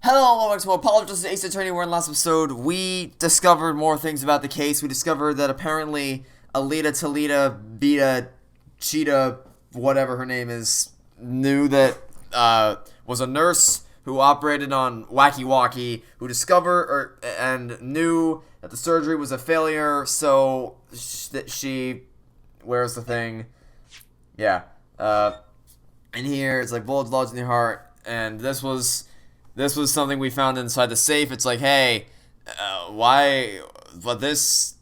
Hello, welcome to Apologies to Ace Attorney. We're in the last episode. We discovered more things about the case. We discovered that apparently Alita Talita Beta Cheetah, whatever her name is, knew that was a nurse who operated on Wacky Wacky, who discovered and knew that the surgery was a failure. So that she, where's the thing? Yeah. In here it's like bullets lodged in your heart, and this was something we found inside the safe. It's like, hey, why? But this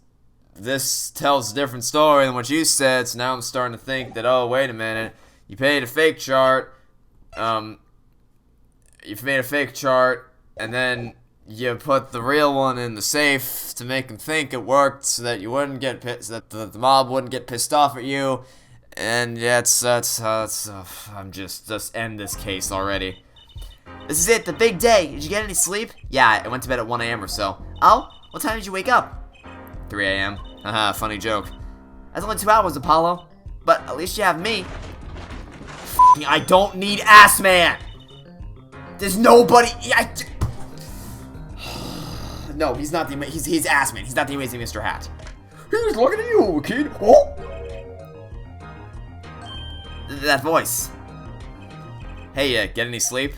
tells a different story than what you said. So now I'm starting to think that, oh, wait a minute, you paid a fake chart. You've made a fake chart, and then you put the real one in the safe to make them think it worked, so that you wouldn't get pissed, so that the mob wouldn't get pissed off at you. And yeah, I'm just end this case already. This is it, the big day. Did you get any sleep? Yeah, I went to bed at 1 a.m. or so. Oh? What time did you wake up? 3 a.m. Haha, funny joke. That's only 2 hours, Apollo. But at least you have me. I don't need Ass Man! There's nobody... No, he's not the... He's Ass Man. He's not the amazing Mr. Hat. He's looking at you, kid. Oh! That voice. Hey, get any sleep?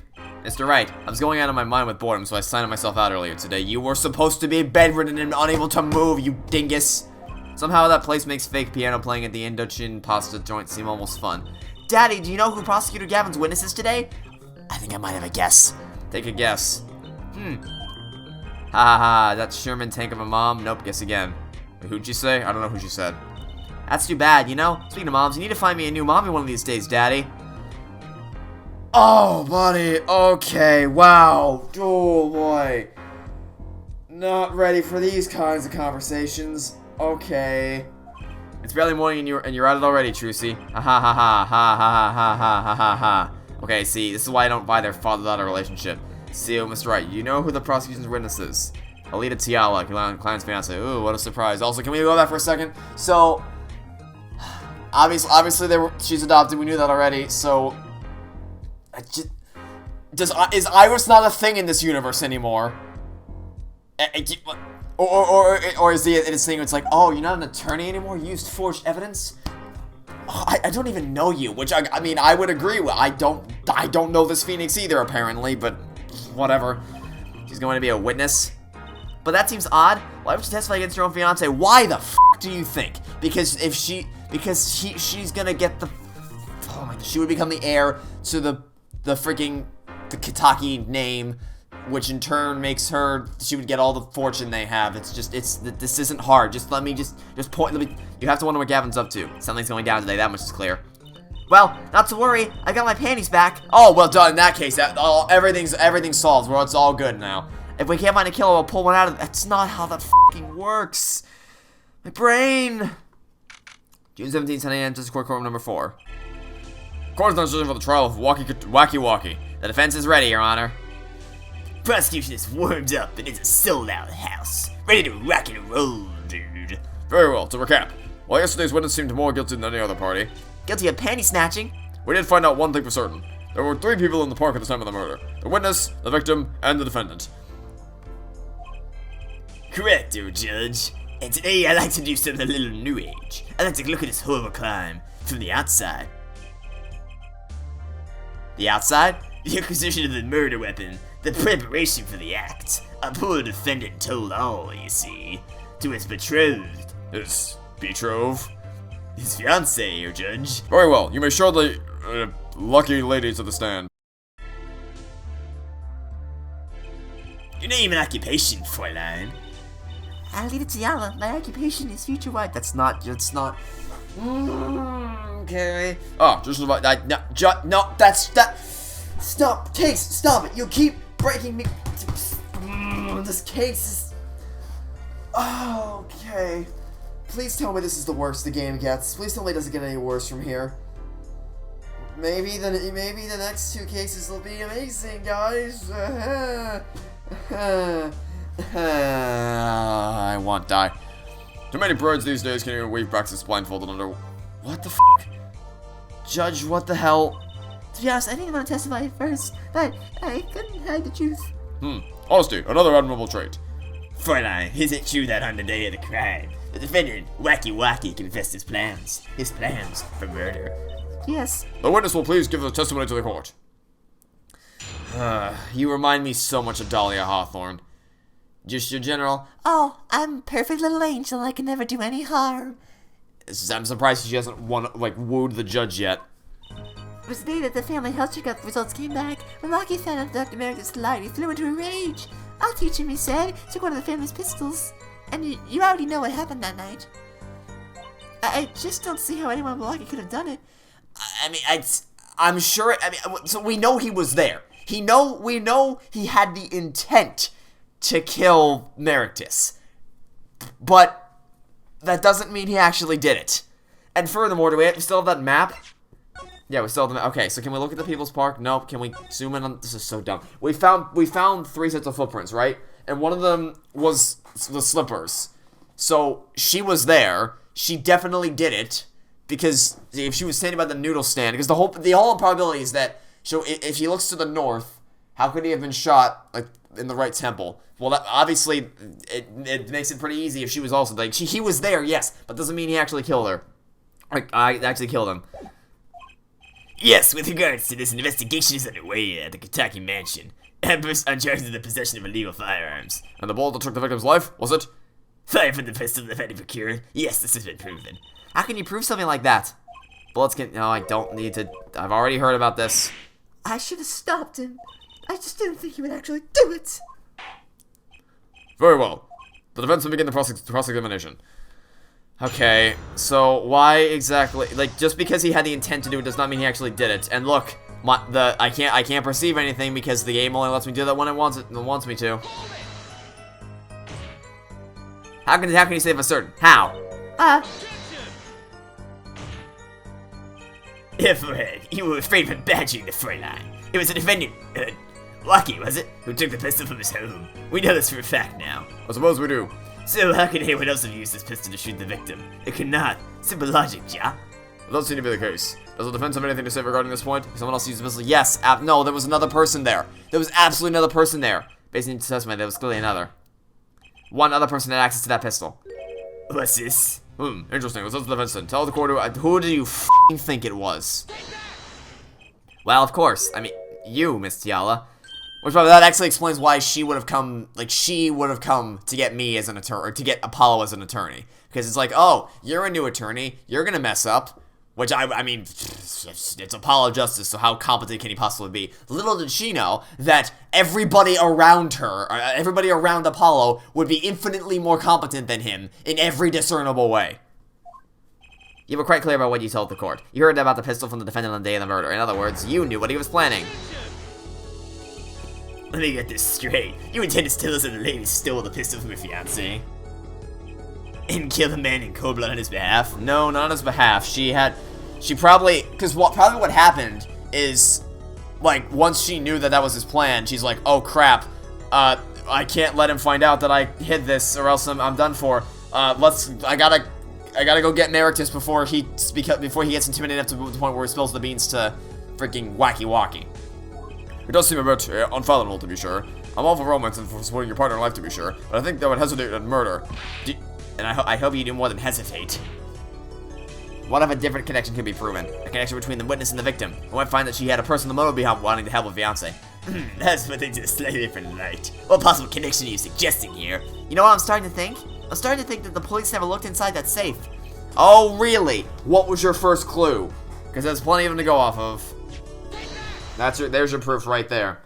Mr. Wright, I was going out of my mind with boredom, so I signed myself out earlier today. You were supposed to be bedridden and unable to move, you dingus. Somehow that place makes fake piano playing at the Indochin pasta joint seem almost fun. Daddy, do you know who Prosecutor Gavin's witness is today? I think I might have a guess. Take a guess. Ha ha ha, that's Sherman tank of a mom? Nope, guess again. Wait, who'd you say? I don't know who she said. That's too bad, you know? Speaking of moms, you need to find me a new mommy one of these days, Daddy. Oh, buddy. Okay, wow. Oh, boy. Not ready for these kinds of conversations. Okay. It's barely morning and you're at it already, Trucy. Ha ha ha ha ha ha ha ha ha ha ha. Okay, see, this is why I don't buy their father-daughter relationship. See, Mr. Wright, you know who the prosecution's witness is. Alita Tiala, Klein's fiance. Ooh, what a surprise. Also, can we go back for a second? So, obviously she's adopted. We knew that already. So, is Iris not a thing in this universe anymore? Or is it this thing where it's like, oh, you're not an attorney anymore? You used forged evidence? Oh, I don't even know you, which I mean I would agree with. I don't know this Phoenix either, apparently, but whatever. She's going to be a witness. But that seems odd. Why would she testify against her own fiance? Why the f do you think? Because she's gonna get the, oh my, she would become the heir to the Kitaki name, which in turn makes her, she would get all the fortune they have. This isn't hard. Just point, you have to wonder what Gavin's up to. Something's going down today, that much is clear. Well, not to worry, I got my panties back. Oh, well done, in that case, everything's solved, well, it's all good now. If we can't find a killer, we'll pull one out of, that's not how that fucking works. My brain. June 17th, 10 a.m., Justice Court, courtroom number 4. Court is not sitting for the trial of Wacky Wacky. The defense is ready, Your Honor. Prosecution is warmed up and is a sold-out house. Ready to rock and roll, dude. Very well, to recap. While yesterday's witness seemed more guilty than any other party, Guilty of panty snatching. we did find out one thing for certain. There were 3 people in the park at the time of the murder. The witness, the victim, and the defendant. Correct, dear judge. And today I'd like to do something a little new age. I'd like to look at this horrible crime from the outside. The outside? The acquisition of the murder weapon, the preparation for the act. A poor defendant told all, you see, to his betrothed. His betrothed? His fiancée, your judge. Very well, you may show the lucky lady to the stand. Your name and occupation, Fräulein. Alita Tiala, my occupation is future wife. That's not. Okay. Ah, just about that. No, that's that. Stop, case, stop it. You keep breaking me. This case is. Okay. Please tell me this is the worst the game gets. Please tell me it doesn't get any worse from here. Maybe the next 2 cases will be amazing, guys. I want die. Too many birds these days can't even weave practice blindfolded under. What the f? Judge, what the hell? To be honest, I didn't want to testify at first, but I couldn't hide the truth. Honesty, another admirable trait. Fräulein, is it true that on the day of the crime, the defendant, Wacky Wacky, confessed his plans for murder? Yes. The witness will please give the testimony to the court. You remind me so much of Dahlia Hawthorne. Just your general. Oh, I'm a perfect little angel. I can never do any harm. I'm surprised she hasn't wooed the judge yet. It was the day that the family health checkup results came back. When Rocky found out Dr. Meredith's lied, he flew into a rage. I'll teach him, he said. Took one of the family's pistols. And you already know what happened that night. I just don't see how anyone but Rocky could have done it. I mean, I'm sure. I mean, so we know he was there. We know he had the intent to kill Meredith, but that doesn't mean he actually did it. And furthermore, do we still have that map? Yeah, we still have the map. Okay, so can we look at the People's Park? Nope. Can we zoom in on? This is so dumb. We found 3 sets of footprints, right? And one of them was the slippers. So she was there. She definitely did it. Because if she was standing by the noodle stand, because the whole probability is that, so if he looks to the north, how could he have been shot in the right temple? Well, that obviously it makes it pretty easy if she was also he was there, yes, but doesn't mean he actually killed her. I actually killed him. Yes, with regards to this, investigation is underway at the Kentucky mansion. Amber's on charge of the possession of illegal firearms. And the bullet that took the victim's life, was it? Fire from the pistol the defendant procured. Yes, this has been proven. How can you prove something like that? Bullets can. No, I don't need to. I've already heard about this. I should have stopped him. I just didn't think he would actually do it. Very well. The defense will begin the cross-examination. Okay, so why exactly? Just because he had the intent to do it does not mean he actually did it. And look, I can't perceive anything because the game only lets me do that when it wants me to. How can you say for certain? How? Fred, you were afraid of badgering the Fräulein. It was the defendant, Lucky, was it, who took the pistol from his home. We know this for a fact now. I suppose we do. So how could anyone else have used this pistol to shoot the victim? It could not. Simple logic, ja? It does seem to be the case. Does the defense have anything to say regarding this point? Someone else used the pistol? Yes. No, there was another person there. There was absolutely another person there. Based on the testimony, there was clearly another. One other person had access to that pistol. What's this? Interesting. What's the defense then? Tell the court Who do you f***ing think it was? Well, of course. I mean, you, Miss Tiala. Which probably that actually explains why she would have come. She would have come to get me as an attorney, or to get Apollo as an attorney. Because it's like, oh, you're a new attorney. You're gonna mess up. Which I mean, it's Apollo Justice. So how competent can he possibly be? Little did she know that everybody around her, everybody around Apollo, would be infinitely more competent than him in every discernible way. You were quite clear about what you told the court. You heard about the pistol from the defendant on the day of the murder. In other words, you knew what he was planning. Let me get this straight. You intend to tell us that the lady stole the pistol from her fiancé? And kill the man in cold blood on his behalf? No, not on his behalf. Probably what happened is, once she knew that was his plan, she's like, oh crap, I can't let him find out that I hid this, or else I'm done for. I gotta go get Meredith before he gets intimidated up to the point where he spills the beans to freaking Wacky Wacky. It does seem a bit unfathomable, to be sure. I'm all for romance and for supporting your partner in life, to be sure, but I think that would hesitate at murder. And I hope you do more than hesitate. What if a different connection could be proven? A connection between the witness and the victim. We might find that she had a personal motive behind wanting to help a fiancé. That's put into a slightly different light. What possible connection are you suggesting here? You know what I'm starting to think? I'm starting to think that the police never looked inside that safe. Oh, really? What was your first clue? Because there's plenty of them to go off of. There's your proof right there.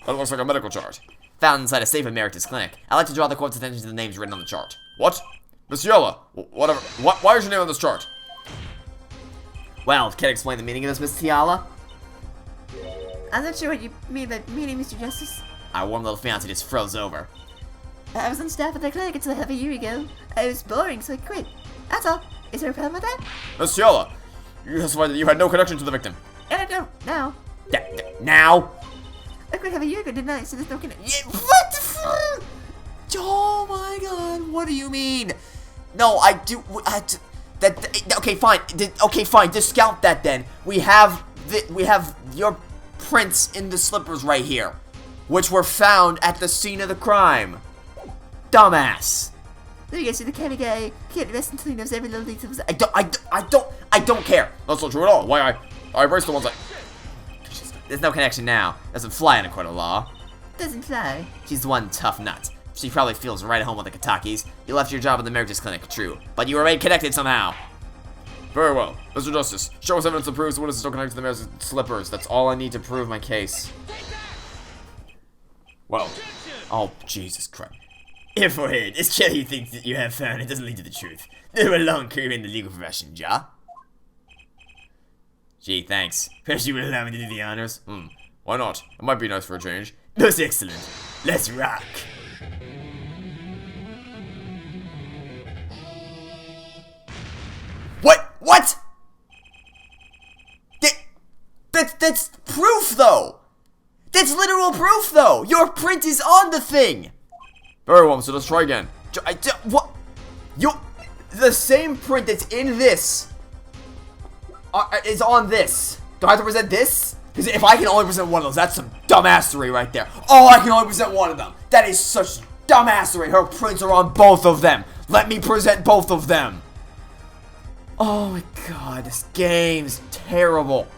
That looks like a medical chart. Found inside a safe at Meredith's clinic. I'd like to draw the court's attention to the names written on the chart. What? Miss Yella, whatever. Why is your name on this chart? Well, can I explain the meaning of this, Miss Tiala? I'm not sure what you mean by meaning, Mr. Justice. Our warm little fiancé just froze over. I was on staff at the clinic until half a year ago. It was boring, so I quit. That's all. Is there a problem with that? Miss Yella, you testified that you had no connection to the victim. And I don't, now. Now? I quit half a year ago, didn't I? So there's no connection. Yeah, what the f- Oh my god, what do you mean? No, I do. Okay, fine. Okay, fine. Discount that then. We have your prints in the slippers right here. which were found at the scene of the crime. Dumbass. There you go, see the kind of guy can't rest until he knows every little detail. I don't care. That's not true at all. Why, I erased the ones I... There's no connection now. Doesn't fly in a court of law. Doesn't fly. She's one tough nut. She probably feels right at home with the Katakis. You left your job at the Emeritus Clinic, true. But you were made connected somehow. Very well. Mr. Justice, show us evidence that proves the witness is still connected to the mayor's slippers. That's all I need to prove my case. Well. Oh, Jesus Christ. Here forehead, it's clear you think that you have found it doesn't lead to the truth. They were a long career in the legal profession, ja? Gee, thanks. Perhaps you will allow me to do the honors? Why not? It might be nice for a change. Most excellent. Let's rock. What? That's proof, though. That's literal proof, though. Your print is on the thing. Very well, so let's try again. What? The same print that's in this is on this. Do I have to present this? Because if I can only present one of those, that's some dumbassery right there. Oh, I can only present one of them. That is such dumbassery. Her prints are on both of them. Let me present both of them. Oh my god, this game's terrible.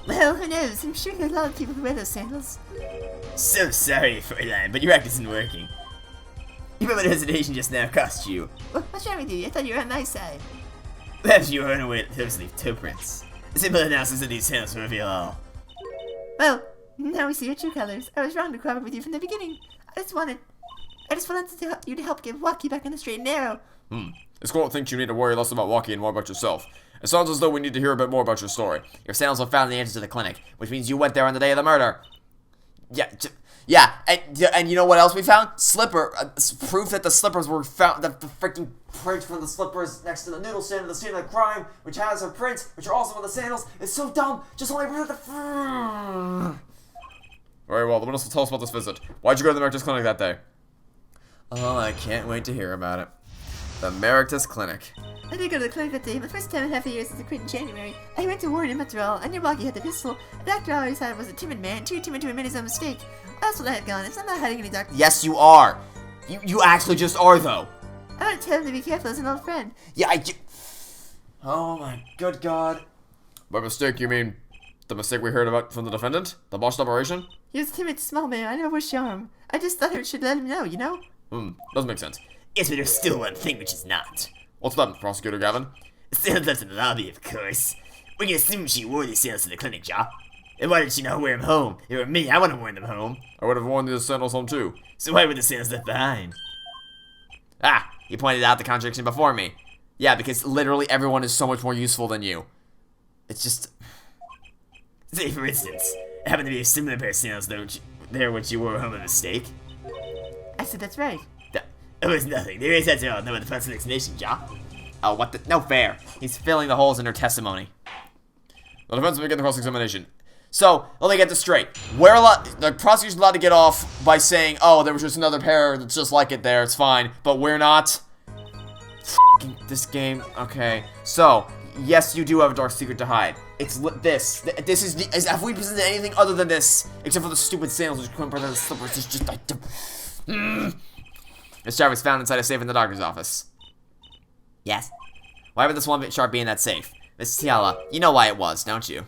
Well, who knows? I'm sure there are a lot of people who wear those sandals. So sorry, Fräulein, but your act isn't working. Even my hesitation just now cost you. What's wrong with you? I thought you were on my side. Perhaps you were unaware that those leave toe prints. The simple analysis of these sandals will reveal all. Well, now we see your true colors. I was wrong to cooperate with you from the beginning. I just wanted you to help get Wacky back on the straight and narrow. This court thinks you need to worry less about Walkie and more about yourself. It sounds as though we need to hear a bit more about your story. Your sandals were found in the entrance to the clinic, which means you went there on the day of the murder. Yeah, and you know what else we found? Proof that the slippers were found, the freaking print for the slippers next to the noodle stand of the scene of the crime, which has her prints, which are also on the sandals. It's so dumb. Just only read the. Very well, the witness will tell us about this visit. Why'd you go to the Emeritus Clinic that day? Oh, I can't wait to hear about it. The Emeritus Clinic. I did go to the clinic that day, but the first time in half a year since I quit in January. I went to warn him after all. I knew Wacky had the pistol. The doctor always thought I was a timid man, too timid to admit his own mistake. That's what I had gone. It's not hiding any doctor. Yes, you are. You actually just are, though. I want to tell him to be careful as an old friend. Yeah, Oh my good god. By mistake, you mean the mistake we heard about from the defendant? The botched operation? He was a timid, small man. I never wished harm. I just thought I should let him know, you know? Doesn't make sense. Yes, but there's still one thing which is not. What's that, Prosecutor Gavin? Sandals left in the lobby, of course. We can assume she wore these sandals to the clinic, ja? And why did she not wear them home? They were me, I wouldn't wear them home. I would have worn these sandals home too. So why were the sandals left behind? Ah, you pointed out the contradiction before me. Yeah, because literally everyone is so much more useful than you. It's just... Say, for instance, it happened to be a similar pair of sandals which you wore home by mistake. I said that's right. It was nothing. There is that all. No, the possible explanation, ja? Oh, what the... No fair. He's filling the holes in her testimony. The defense will begin the cross-examination. So, let me get this straight. The prosecution's allowed to get off by saying, oh, there was just another pair that's just like it there, it's fine. But we're not. This game. Okay. So, yes, you do have a dark secret to hide. It's this. This is the... Have we presented anything other than this? Except for the stupid sandals which couldn't present the slippers. It's just like... This jar was found inside a safe in the doctor's office. Yes? Why would this one bit sharp be in that safe? Miss Tiala, you know why it was, don't you?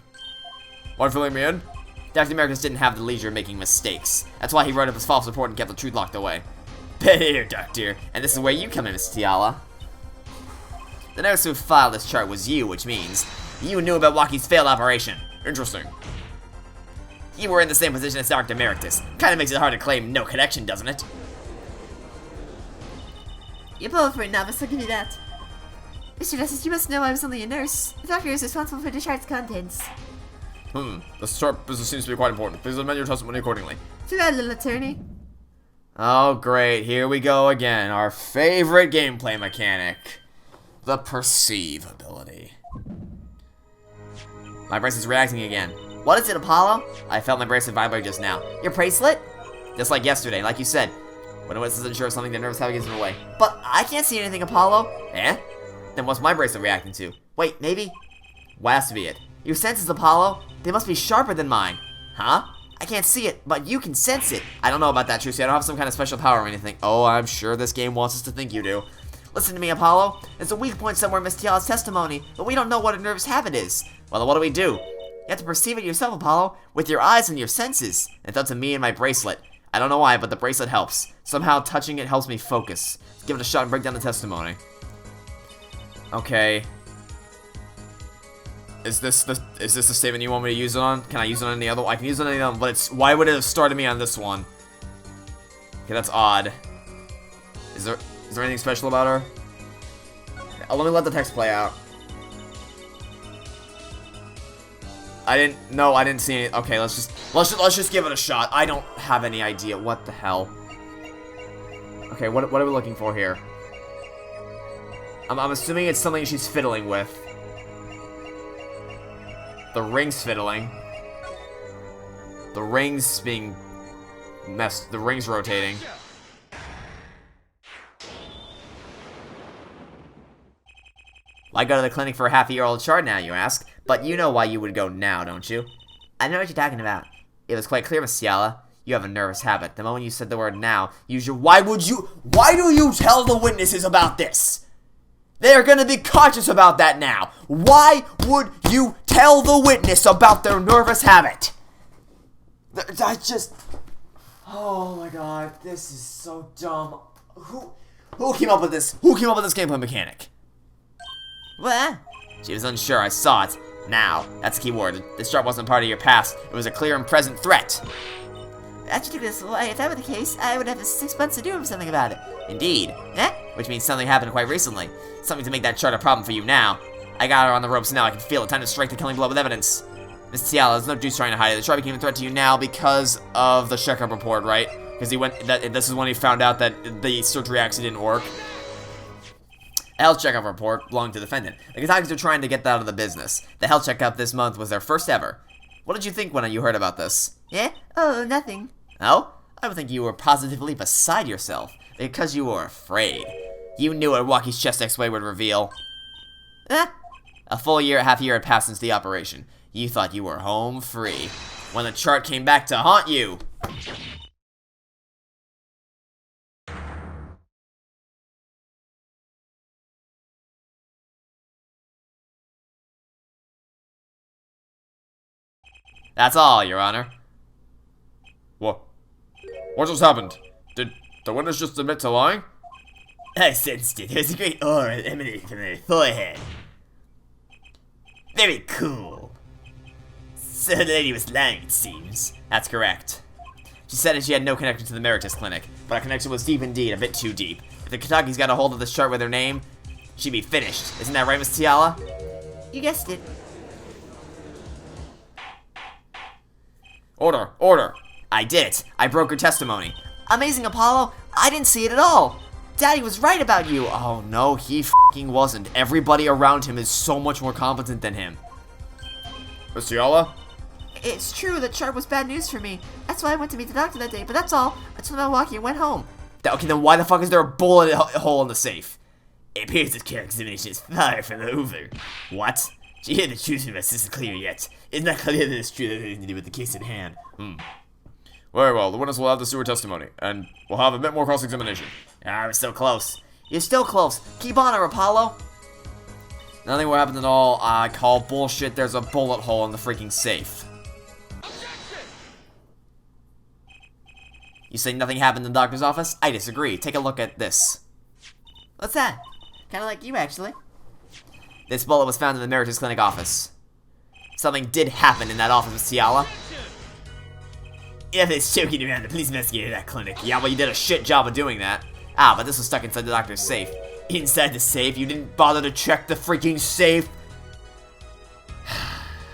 Why filling me in? Dr. Americus didn't have the leisure making mistakes. That's why he wrote up his false report and kept the truth locked away. Here, Doctor. And this is where you come in, Miss Tiala. The nurse who filed this chart was you, which means you knew about Wacky's failed operation. Interesting. You were in the same position as Dr. Emeritus. Kinda makes it hard to claim no connection, doesn't it? You're bold for a novice, I'll give you that. Mr. Justice, you must know I was only a nurse. The doctor is responsible for the chart's contents. This chart business seems to be quite important. Please amend your testimony accordingly. Too bad, little attorney. Oh, great. Here we go again. Our favorite gameplay mechanic. The perceive ability. My bracelet's reacting again. What is it, Apollo? I felt my bracelet vibrate just now. Your bracelet? Just like yesterday, like you said. When a witness isn't sure of something, their nervous habit gives them away. But I can't see anything, Apollo. Eh? Then what's my bracelet reacting to? Wait, maybe? What has to be it? Your senses, Apollo? They must be sharper than mine. Huh? I can't see it, but you can sense it. I don't know about that, Trucy. I don't have some kind of special power or anything. Oh, I'm sure this game wants us to think you do. Listen to me, Apollo. There's a weak point somewhere in Miss Tiala's testimony, but we don't know what a nervous habit is. Well, then what do? You have to perceive it yourself, Apollo, with your eyes and your senses. It's up to me and my bracelet. I don't know why, but the bracelet helps. Somehow touching it helps me focus. Let's give it a shot and break down the testimony. Okay. Is this the statement you want me to use it on? Can I use it on any other one? I can use it on any other one, but why would it have started me on this one? Okay, that's odd. Is there anything special about her? Oh, let me let the text play out. I didn't see any. Okay, let's just give it a shot. I don't have any idea. What the hell? Okay, what are we looking for here? I'm assuming it's something she's fiddling with. The ring's fiddling. The ring's being messed. The ring's rotating. Why go to the clinic for a half-year-old chart now, you ask? But you know why you would go now, don't you? I know what you're talking about. It was quite clear, Miss Tiala. You have a nervous habit. The moment you said the word now, use your— Why do you tell the witnesses about this? They're gonna be conscious about that now. Why would you tell the witness about their nervous habit? I just— Oh my god, this is so dumb. Who came up with this? Who came up with this gameplay mechanic? What? She was unsure, I saw it. Now, that's the key word. This chart wasn't part of your past. It was a clear and present threat. That's ridiculous. If that were the case, I would have 6 months to do something about it. Indeed. Which means something happened quite recently. Something to make that chart a problem for you now. I got her on the ropes now. I can feel it. Time to strike the killing blow with evidence. Miss Tiala, there's no juice trying to hide it. The chart became a threat to you now because of the checkup report, right? Because this is when he found out that the surgery actually didn't work. A health checkup report belonged to the defendant. The Kentuckys are trying to get that out of the business. The health checkup this month was their first ever. What did you think when you heard about this? Yeah? Oh, nothing. Oh? I would think you were positively beside yourself. Because you were afraid. You knew what Walkie's chest X-ray would reveal. A full half-year had passed since the operation. You thought you were home free. When the chart came back to haunt you. That's all, Your Honor. What just happened? Did the witness just admit to lying? I sensed it. There was a great aura emanating from her forehead. Very cool. So the lady was lying, it seems. That's correct. She said that she had no connection to the Emeritus Clinic, but her connection was deep indeed, a bit too deep. If the Kentucky's got a hold of this chart with her name, she'd be finished. Isn't that right, Miss Tiala? You guessed it. Order. I did it. I broke her testimony. Amazing, Apollo. I didn't see it at all. Daddy was right about you. Oh, no, he f***ing wasn't. Everybody around him is so much more competent than him. Miss Tiala? It's true that chart was bad news for me. That's why I went to meet the doctor that day, but that's all. I told Milwaukee and went home. Okay, then why the fuck is there a bullet hole in the safe? It appears this examination is far from over. What? She hear the truth from us isn't clear yet. It's not clear that it's true that it has anything to do with the case at hand. Very well, the witness will have to do her testimony, and we'll have a bit more cross-examination. We're so close. You're still close. Keep on her, Apollo. Nothing will happen at all. I call bullshit. There's a bullet hole in the freaking safe. You say nothing happened in the doctor's office? I disagree. Take a look at this. What's that? Kinda like you, actually. This bullet was found in the Emeritus Clinic office. Something did happen in that office, Miss Tiala. Yeah, it's choking around. The police investigated that clinic. Yeah, well, you did a shit job of doing that. Ah, but this was stuck inside the doctor's safe. Inside the safe? You didn't bother to check the freaking safe.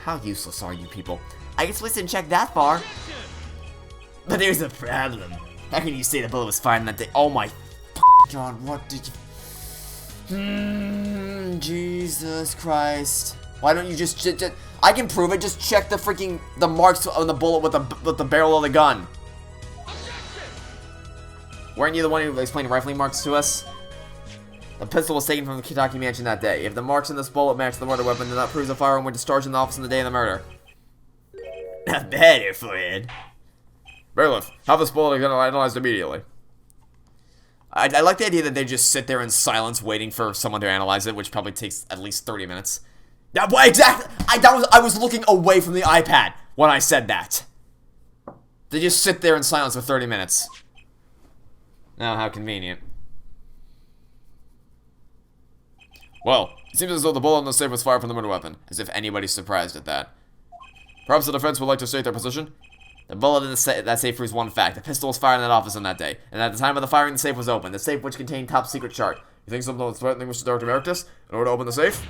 How useless are you people? I guess we didn't check that far. But there's a problem. How can you say the bullet was Fired that day. Oh my God, what did you... Jesus Christ. Why don't you just I can prove it. Just check the freaking marks on the bullet with the barrel of the gun. Weren't you the one who explained rifling marks to us? The pistol was taken from the Kentucky mansion that day. If the marks in this bullet match the murder weapon, then that proves the firearm was discharged in the office on the day of the murder. Not bad, Air Forehead. Bailiff, have this bullet analyzed immediately. I like the idea that they just sit there in silence waiting for someone to analyze it, which probably takes at least 30 minutes. Yeah, what exactly? I was looking away from the iPad when I said that. They just sit there in silence for 30 minutes. Oh, how convenient. Well, it seems as though the bullet in the safe was fired from the murder weapon, As if anybody's surprised at that. Perhaps the defense would like to state their position? The bullet in that safe proves one fact. The pistol was fired in that office on that day. And at the time of the firing, the safe was open. The safe which contained top secret chart. You think someone was threatening Mr. Dr. Emeritus in order to open the safe?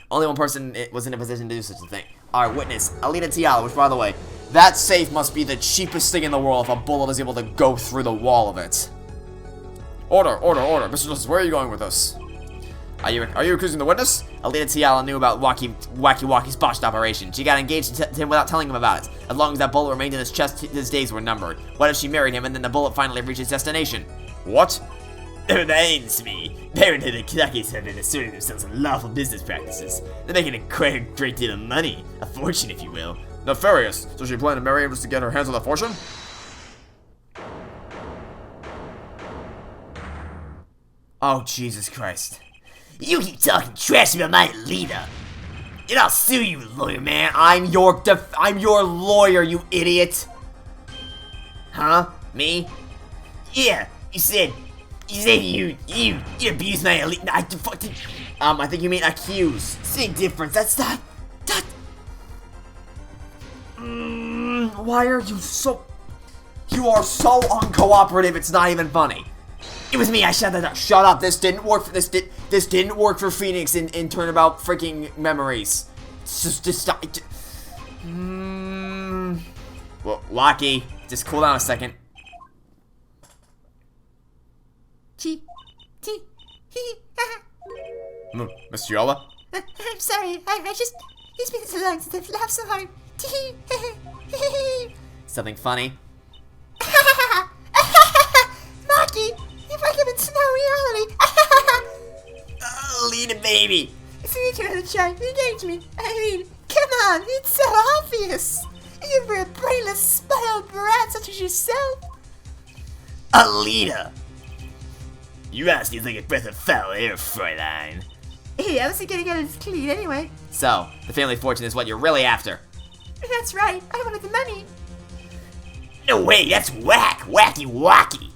Only one person was in a position to do such a thing. Our witness, Alita Tiala, which, by the way, that safe must be the cheapest thing in the world if a bullet is able to go through the wall of it. Order. Mr. Justice, where are you going with this? Are you accusing the witness? Alita Tiala knew about Wacky Walkie's botched operation. She got engaged to him without telling him about it. As long as that bullet remained in his chest, his days were numbered. What if she married him and then the bullet finally reached its destination? What? It reminds me, Parenthood and Kentucky's have been asserting themselves in lawful business practices. They're making quite a great deal of money, a fortune if you will. Nefarious. So she planned to marry him just to get her hands on the fortune? Oh, Jesus Christ. You keep talking trash about my Alita, and I'll sue you, lawyer man. I'm your lawyer, you idiot. Huh? Me? Yeah, you said you abused my Alita. I think you mean accuse. Same difference. That's not. Why are you so? You are so uncooperative. It's not even funny. It was me. I shut that up. Shut up. This didn't work for this didn't work for Phoenix in Turnabout freaking memories. Just stop. Well, Lucky, just cool down a second. Miss Giala? I'm sorry. It's been so long since I've laughed so hard. Something funny. Maki, if I live in snow reality. Alita, baby. Signature on the chart, engage me. I mean, come on, it's so obvious. Even for a brainless, spoiled brat such as yourself. Alita. Your honesty is like a breath of foul air, Fräulein. Hey, I wasn't gonna get it clean anyway. So, the family fortune is what you're really after. That's right, I wanted the money. No way, that's whack. Wacky wacky.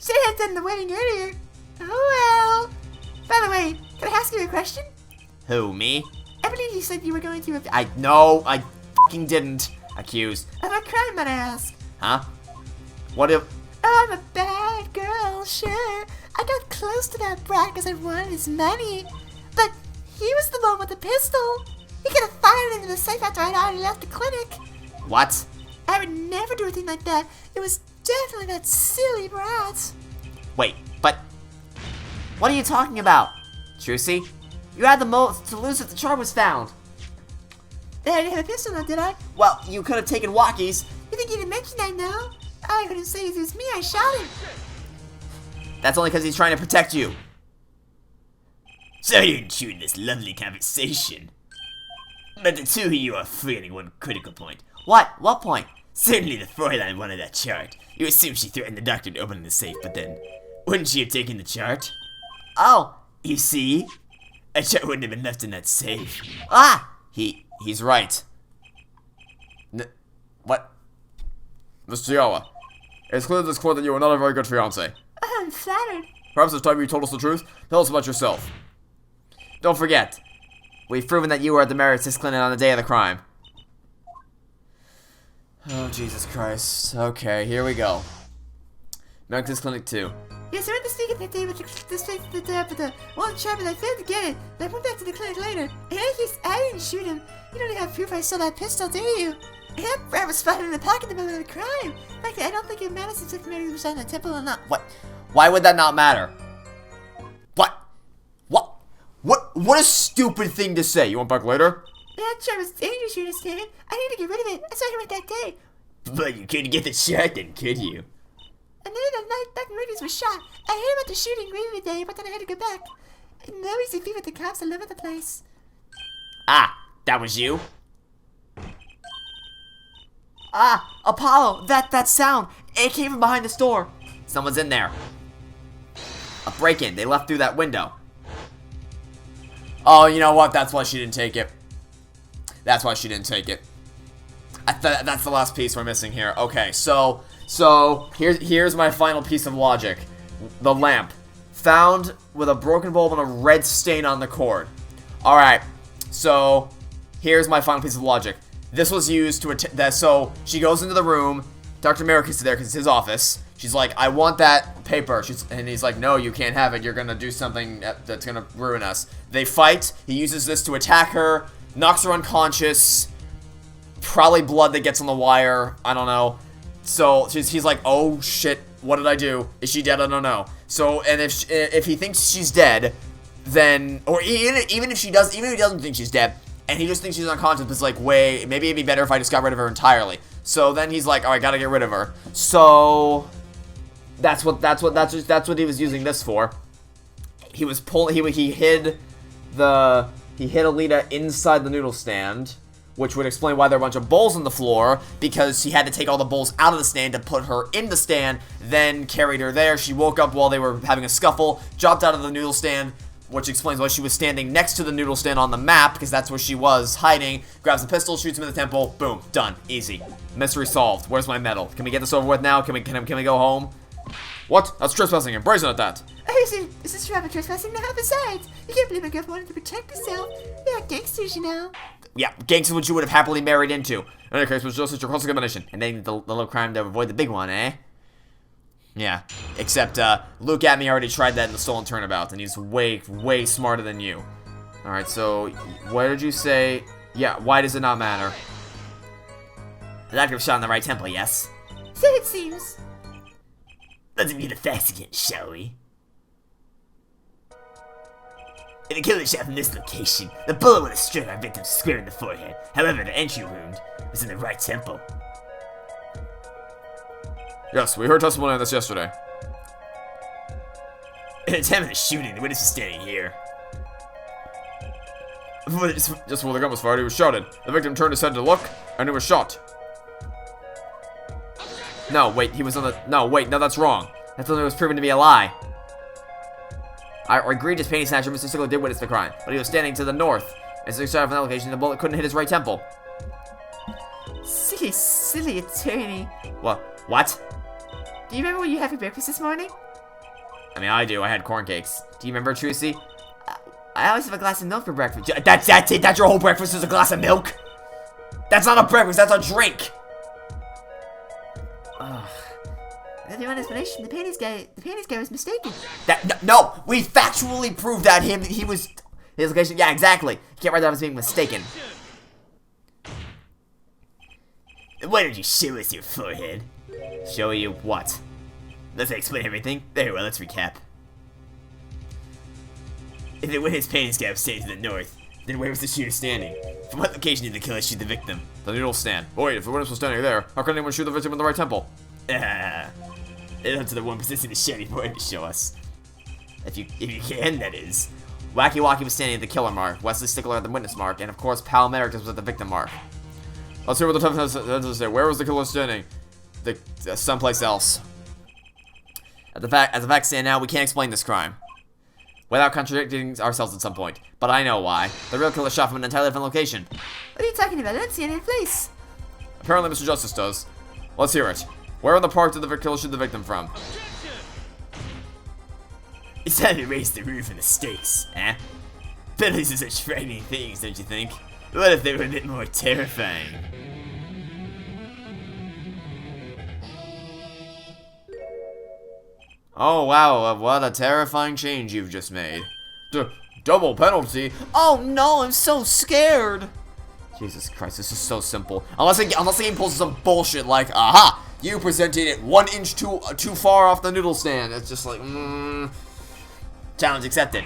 Should have done the wedding earlier. Oh well. By the way, can I ask you a question? Who, me? I believe you said you were going to I fucking didn't. Accuse. Of a crime, might I ask? Huh? What if... Oh, I'm a bad girl, sure. I got close to that brat because I wanted his money. But he was the one with the pistol. He could have fired it into the safe after I'd already left the clinic. What? I would never do a thing like that. It was definitely that silly brat. Wait, but... What are you talking about? Trucy? You had the most to lose if the charm was found. I didn't have a pistol now, did I? Well, you could have taken Walkie's. You think you didn't mention that now? I couldn't say it was me, I shot him. That's only because he's trying to protect you. Sorry to intrude in this lovely conversation, but the two of you are forgetting one critical point. What? What point? Certainly the Fräulein wanted that chart. You assume she threatened the doctor to open the safe, but then, wouldn't she have taken the chart? Oh. You see? A chart wouldn't have been left in that safe. Ah! He's right. What? Miss Giala, it's clear to this court that you are not a very good fiancé. I'm flattered. Perhaps it's time you told us the truth. Tell us about yourself. Don't forget, we've proven that you were at the Emeritus Clinic on the day of the crime. Oh, Jesus Christ. Okay, here we go. Emeritus Clinic 2. Yes, I went to speak at that day with the one chart, but I failed to get it. I went back to the clinic later. In any case, I didn't shoot him. You don't have proof I stole that pistol, do you? And that brat was spotted in the pocket in the moment of the crime. In fact, I don't think it matters if the Mary was in the temple or not. What? Why would that not matter? What a stupid thing to say. You want back later? That chart was dangerous, you understand? I need to get rid of it. I saw him right that day. But you couldn't get the chart then, could you? And then that night, Dr. Meridius was shot. I heard about the shooting earlier today, but then I had to go back. And now he's in with the cops all over the place. Ah, that was you? Ah, Apollo, that sound, it came from behind the store. Someone's in there. A break-in. They left through that window. Oh, you know what? That's why she didn't take it. That's why she didn't take it. That's the last piece we're missing here. Okay, so here's my final piece of logic. The lamp. Found with a broken bulb and a red stain on the cord. Alright, so here's my final piece of logic. This was used to so she goes into the room. Dr. Merrick is there because it's his office. She's like, I want that paper. And he's like, no, you can't have it. You're going to do something that's going to ruin us. They fight. He uses this to attack her. Knocks her unconscious. Probably blood that gets on the wire. I don't know. So he's like, oh shit, what did I do? Is she dead? I don't know. So, and if he thinks she's dead, then, or even if he doesn't think she's dead, and he just thinks she's unconscious, it's like, wait, maybe it'd be better if I just got rid of her entirely. So then he's like, all right, gotta get rid of her. So that's what he was using this for. He was he hid Alita inside the noodle stand, which would explain why there are a bunch of bowls on the floor, because he had to take all the bowls out of the stand to put her in the stand, then carried her there. She woke up while they were having a scuffle, dropped out of the noodle stand, which explains why she was standing next to the noodle stand on the map, because that's where she was hiding. Grabs a pistol, shoots him in the temple, boom, done, easy. Mystery solved. Where's my medal? Can we get this over with now? Can we go home? What? That's trespassing. I'm brazen at that. Oh, is this traffic trespassing now? Besides, you can't believe my girlfriend wanted to protect herself. They're gangsters, you know. Yeah, gangsters which you would have happily married into. In any case, it was just your classic combination. And then the little crime to avoid the big one, eh? Yeah, except Luke Atme already tried that in the Stolen Turnabout, and he's way smarter than you. Alright, so, what did you say? Yeah, why does it not matter? The doctor was shot in the right temple, yes? So it seems. Let's review the facts again, shall we? If the killer shot from this location, the bullet would have struck our victim square in the forehead. However, the entry wound was in the right temple. Yes, we heard testimony on this yesterday. At the time of the shooting, the witness was standing here. Just before the gun was fired, he was shouted. The victim turned his head to look, and he was shot. No, wait, he was on the... No, wait, no, that's wrong. That only was proven to be a lie. Our egregious painting snatcher, Mr. Stickler, did witness the crime, but he was standing to the north. As he started from that location, the bullet couldn't hit his right temple. Silly attorney. What? Do you remember what you had for breakfast this morning? I mean, I do. I had corn cakes. Do you remember, Trucy? I always have a glass of milk for breakfast. That's it? That's your whole breakfast is a glass of milk? That's not a breakfast, that's a drink! Ugh. That's your explanation. The panties guy was mistaken. No! We factually proved that he was... His location... Yeah, exactly. You can't write that as being mistaken. Why don't you show us your forehead? Show you what? Does that explain everything? Very well, let's recap. If the witness painting scab stayed to the north, then where was the shooter standing? From what location did the killer shoot the victim? The noodle stand. Oh, wait, if the witness was standing there, how could anyone shoot the victim in the right temple? It's up to the one possessing the shiny board to show us. If you can, that is. Wacky Wacky was standing at the killer mark, Wesley Stickler at the witness mark, and of course Pal Merrick was at the victim mark. Let's hear what the evidence has to say. Where was the killer standing? Someplace else. As the facts stand now, we can't explain this crime. Without contradicting ourselves at some point. But I know why. The real killer shot from an entirely different location. What are you talking about? I don't see any place. Apparently Mr. Justice does. Let's hear it. Where in the park did the killer shoot the victim from? It's time to raise the roof and the stakes, eh? Penalties are such frightening things, don't you think? What if they were a bit more terrifying? Oh wow, what a terrifying change you've just made. Double penalty? Oh no, I'm so scared. Jesus Christ, this is so simple. Unless the game pulls some bullshit like, aha, you presented it 1 inch too far off the noodle stand. It's just like, Challenge accepted.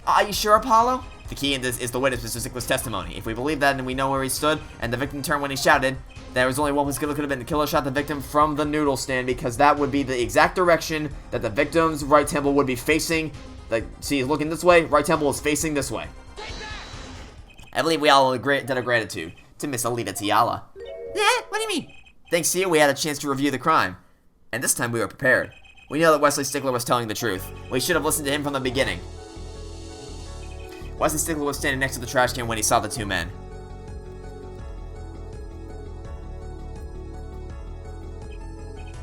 Are you sure, Apollo? The key in this is the witness Mr. Stickler's testimony. If we believe that and we know where he stood, and the victim turned when he shouted, there was only one whose killer could have been. The killer shot the victim from the noodle stand because that would be the exact direction that the victim's right temple would be facing. Like, see, he's looking this way, right temple is facing this way. I believe we all debt of gratitude to Miss Alita Tiala. Yeah? What do you mean? Thanks to you, we had a chance to review the crime. And this time we were prepared. We know that Wesley Stickler was telling the truth. We should have listened to him from the beginning. Wesley Stickler was standing next to the trash can when he saw the two men.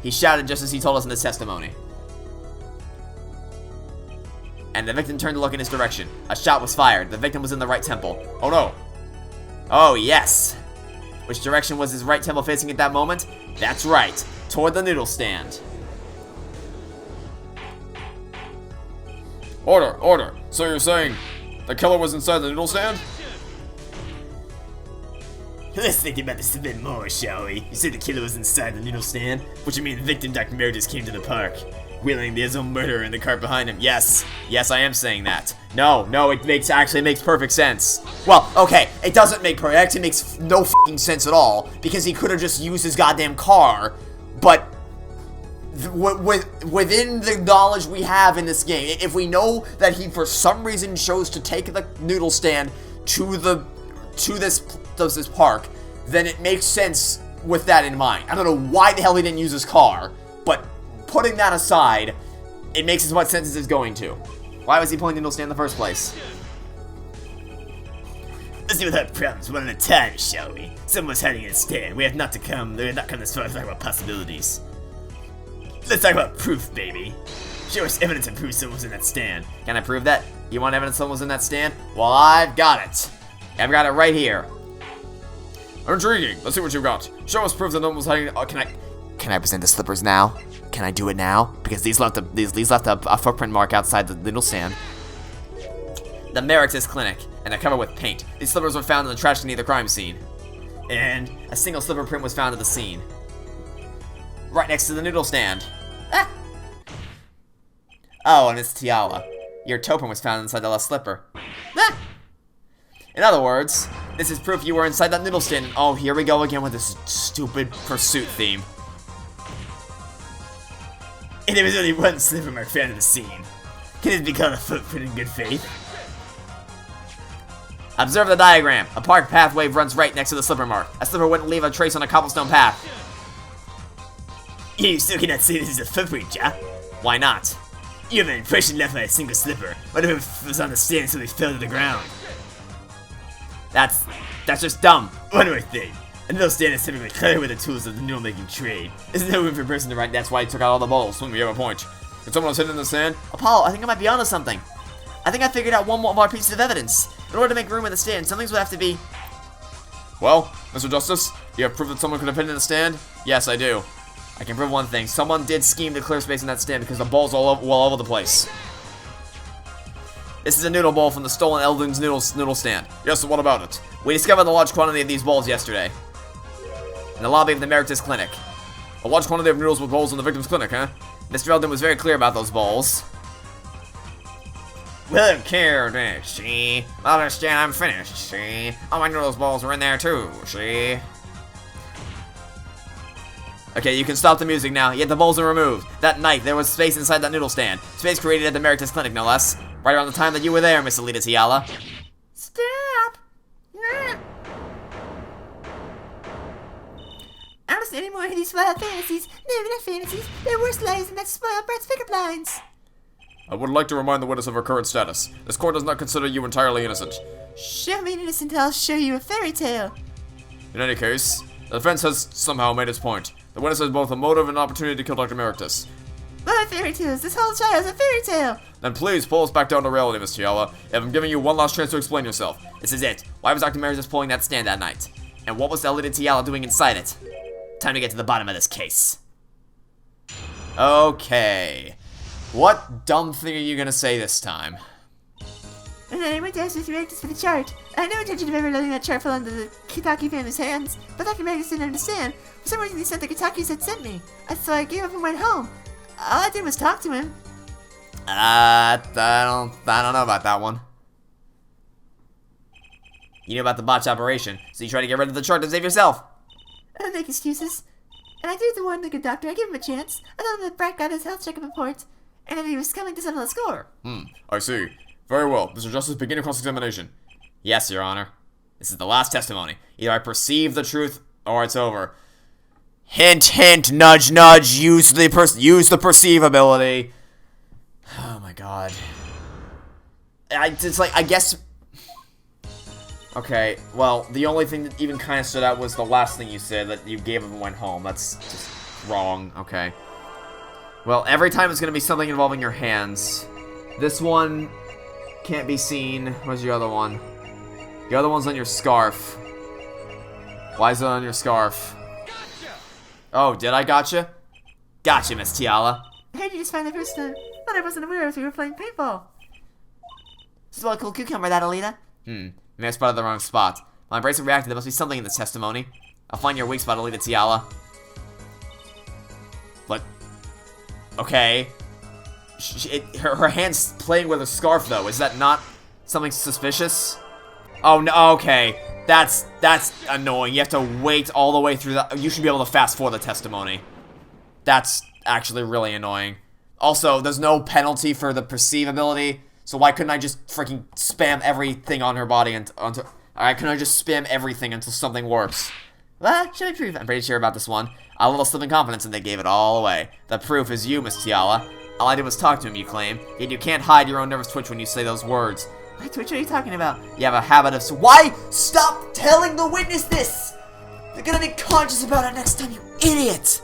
He shouted just as he told us in his testimony. And the victim turned to look in his direction. A shot was fired. The victim was in the right temple. Oh no. Oh yes. Which direction was his right temple facing at that moment? That's right. Toward the noodle stand. Order, order. So you're saying the killer was inside the noodle stand? Let's think about this a bit more, shall we? You said the killer was inside the noodle stand? What you mean the victim, Dr. Meredith, came to the park? Wheeling his own murderer in the cart behind him. Yes, I am saying that. No, it actually makes perfect sense. Well, okay, it doesn't make perfect, it actually makes no f***ing sense at all, because he could have just used his goddamn car, but within the knowledge we have in this game, if we know that he for some reason chose to take the noodle stand to this park, then it makes sense with that in mind. I don't know why the hell he didn't use his car, but putting that aside, it makes as much sense as it's going to. Why was he pulling the noodle stand in the first place? Let's deal with our problems one at a time, shall we? Someone's hiding in a stand. We have not come this far to talk about possibilities. Let's talk about proof, baby. Show us evidence and prove someone was in that stand. Can I prove that? You want evidence someone was in that stand? Well, I've got it. I've got it right here. Intriguing. Let's see what you've got. Show us proof that no one was hiding. Can I present the slippers now? Can I do it now? Because these left a footprint mark outside the noodle stand. The Meritus Clinic, and they're covered with paint. These slippers were found in the trash can near the crime scene. And a single slipper print was found at the scene. Right next to the noodle stand. Ah! Oh, and it's Tiala. Your toe print was found inside the last slipper. Ah! In other words, this is proof you were inside that noodle stand. Oh, here we go again with this stupid pursuit theme. And there was only one slipper mark found in the scene. Can it be called a footprint in good faith? Observe the diagram. A park pathway runs right next to the slipper mark. A slipper wouldn't leave a trace on a cobblestone path. You still cannot say this is a footprint, yeah? Why not? You have an impression left by a single slipper. What if it was on the stand so they fell to the ground? That's just dumb. One more thing. A noodle stand is typically cluttered with the tools of the noodle making trade. There's no room for a person to write. That's why he took out all the bowls. You have a point. If someone was hidden in the sand? Apollo, I think I might be onto something. I think I figured out one more piece of evidence. In order to make room in the stand, some things would have to be... Well, Mr. Justice, do you have proof that someone could have hidden in the stand? Yes, I do. I can prove one thing. Someone did scheme to clear space in that stand because the bowls are all over the place. This is a noodle bowl from the stolen Eldon's noodle stand. Yes, so what about it? We discovered a large quantity of these bowls yesterday. In the lobby of the Meritus Clinic. A large quantity of noodles with bowls in the victim's clinic, huh? Mr. Eldon was very clear about those bowls. We don't care, see? I understand I'm finished, see? All my noodles bowls were in there too, see? Okay, you can stop the music now, yet the bowls are removed. That night, there was space inside that noodle stand. Space created at the Meritus Clinic, no less. Right around the time that you were there, Miss Alita Tiala. Stop! I don't see any more of these wild fantasies. They're not fantasies. They're worse lies than that spoiled brat's pickup lines. I would like to remind the witness of her current status. This court does not consider you entirely innocent. Show me an innocent and I'll show you a fairy tale. In any case, the defense has somehow made its point. The witness has both a motive and an opportunity to kill Dr. Meritus. What fairy tales? This whole trial is a fairy tale. Then please pull us back down to reality, Miss Tiala. If I'm giving you one last chance to explain yourself. This is it. Why was Dr. Meritus pulling that stand that night? And what was the Alita Tiala doing inside it? Time to get to the bottom of this case. Okay. What dumb thing are you gonna say this time? And then I went to ask Mr. Magnus for the chart. I had no intention of ever letting that chart fall into the Kitaki family's hands, but Dr. Magnus didn't understand. For some reason he sent the Kitakis had sent me. So I gave up and went home. All I did was talk to him. I don't know about that one. You knew about the botch operation, so you tried to get rid of the chart to save yourself. I don't make excuses. And I did warn the good doctor. I gave him a chance. I told him that Brat got his health checkup report, and that he was coming to settle the score. I see. Very well. Mr. Justice, begin your cross-examination. Yes, Your Honor. This is the last testimony. Either I perceive the truth, or it's over. Hint, hint, nudge, nudge. Use the perceive ability. Oh my god. I guess. Okay, well, the only thing that even kind of stood out was the last thing you said, that you gave up and went home. That's just wrong. Okay. Well, every time it's gonna be something involving your hands. This one can't be seen. Where's your other one? The other one's on your scarf. Why is it on your scarf? Oh, did I gotcha? Gotcha, Miss Tiala. I heard you just find the first time, but I wasn't aware if we were playing paintball. This is a cool cucumber, that, Alita. Maybe I spotted the wrong spot. While my bracelet reacted, there must be something in this testimony. I'll find your weak spot, Alita Tiala. What? Okay. Her hand's playing with a scarf, though. Is that not something suspicious? Oh, no, okay. That's annoying. You have to wait all the way through the... You should be able to fast forward the testimony. That's actually really annoying. Also, there's no penalty for the perceive ability, so why couldn't I just freaking spam everything on her body until... Alright, couldn't I just spam everything until something works? What? Show me proof. I'm pretty sure about this one. A little slip in confidence and they gave it all away. The proof is you, Miss Tiala. All I did was talk to him, you claim. Yet you can't hide your own nervous twitch when you say those words. What twitch are you talking about? You have a habit of... Why? Stop telling the witness this! They're gonna be conscious about it next time, you idiot!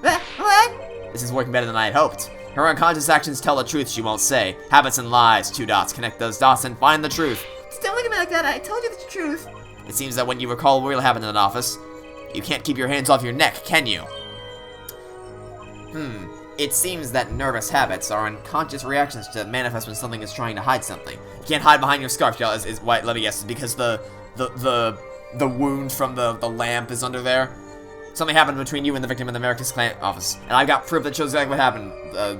What? This is working better than I had hoped. Her unconscious actions tell the truth she won't say. Habits and lies, 2 dots. Connect those dots and find the truth. Don't look at me like that. I told you the truth. It seems that when you recall what really happened in an office, you can't keep your hands off your neck, can you? It seems that nervous habits are unconscious reactions to manifest when something is trying to hide something. You can't hide behind your scarf, y'all. Is why? Let me guess. Is because the wound from the lamp is under there. Something happened between you and the victim in the America's Clan office, and I've got proof that shows exactly what happened.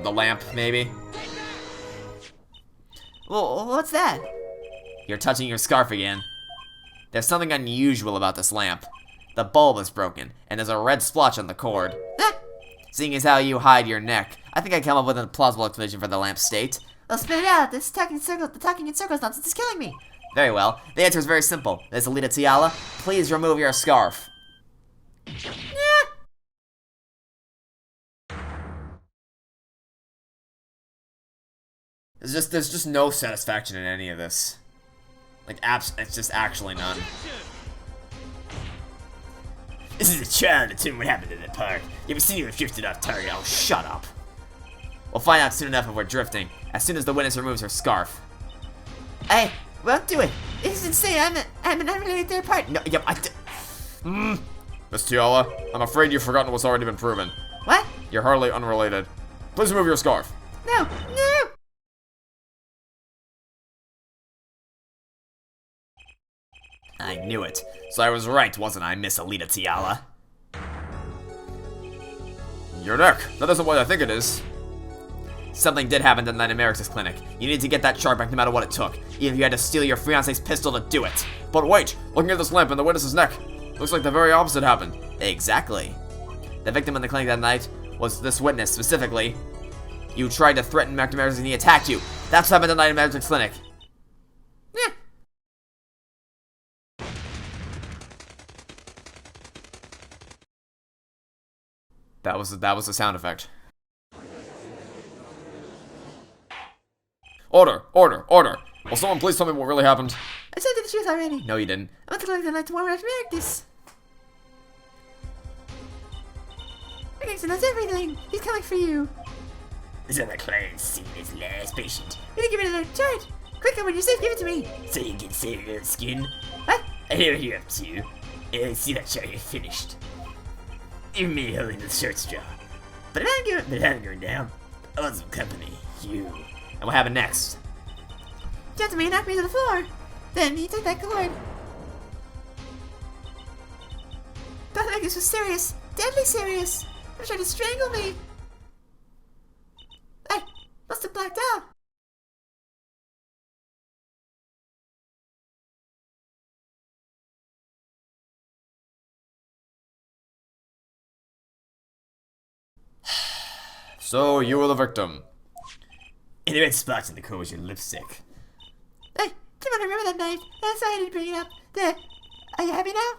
The lamp, maybe. Well, what's that? You're touching your scarf again. There's something unusual about this lamp. The bulb is broken, and there's a red splotch on the cord. Seeing as how you hide your neck, I think I come up with a plausible explanation for the lamp's state. Well, spit it out. The talking in circles nonsense is killing me. Very well. The answer is very simple. Miss Alita Tiala, please remove your scarf. There's just no satisfaction in any of this. Like, it's just actually none. This is a trial to determine what happened in the park. You ever seen you drifted off target? Oh, shut up. We'll find out soon enough if we're drifting, as soon as the witness removes her scarf. Hey, won't do it. This is insane. I'm an unrelated third party. No, yep, Miss Tiala, I'm afraid you've forgotten what's already been proven. What? You're hardly unrelated. Please remove your scarf. No, no. I knew it. So I was right, wasn't I, Miss Alita Tiala? Your neck. That isn't what I think it is. Something did happen at Night America's clinic. You need to get that chart back no matter what it took, even if you had to steal your fiance's pistol to do it. But wait, looking at this lamp in the witness's neck, looks like the very opposite happened. Exactly. The victim in the clinic that night was this witness, specifically. You tried to threaten Night America's and he attacked you. That's what happened at Night America's clinic. Yeah. That was the sound effect. Order! Order! Order! Will someone please tell me what really happened? I told you the truth already. No, you didn't. I went to collect the night tomorrow after this. My gangster knows everything. He's coming for you. This other client's seen his last patient. You need to give me another chart. Quicker, when you're safe, give it to me. So you can save your skin. What? I hear what you're up to. I see that chart you're finished. Even me holding the shirt straw. But I'm going down. I want some company. You. And what happened next? Jumped me and knocked me to the floor. Then he took that cord. Thought like this was serious. Deadly serious. He was trying to strangle me. I must have blacked out. So, you were the victim. And the red spots in the core was your lipstick. Hey, come on, remember that night? That's why I didn't bring it up. There. Are you happy now?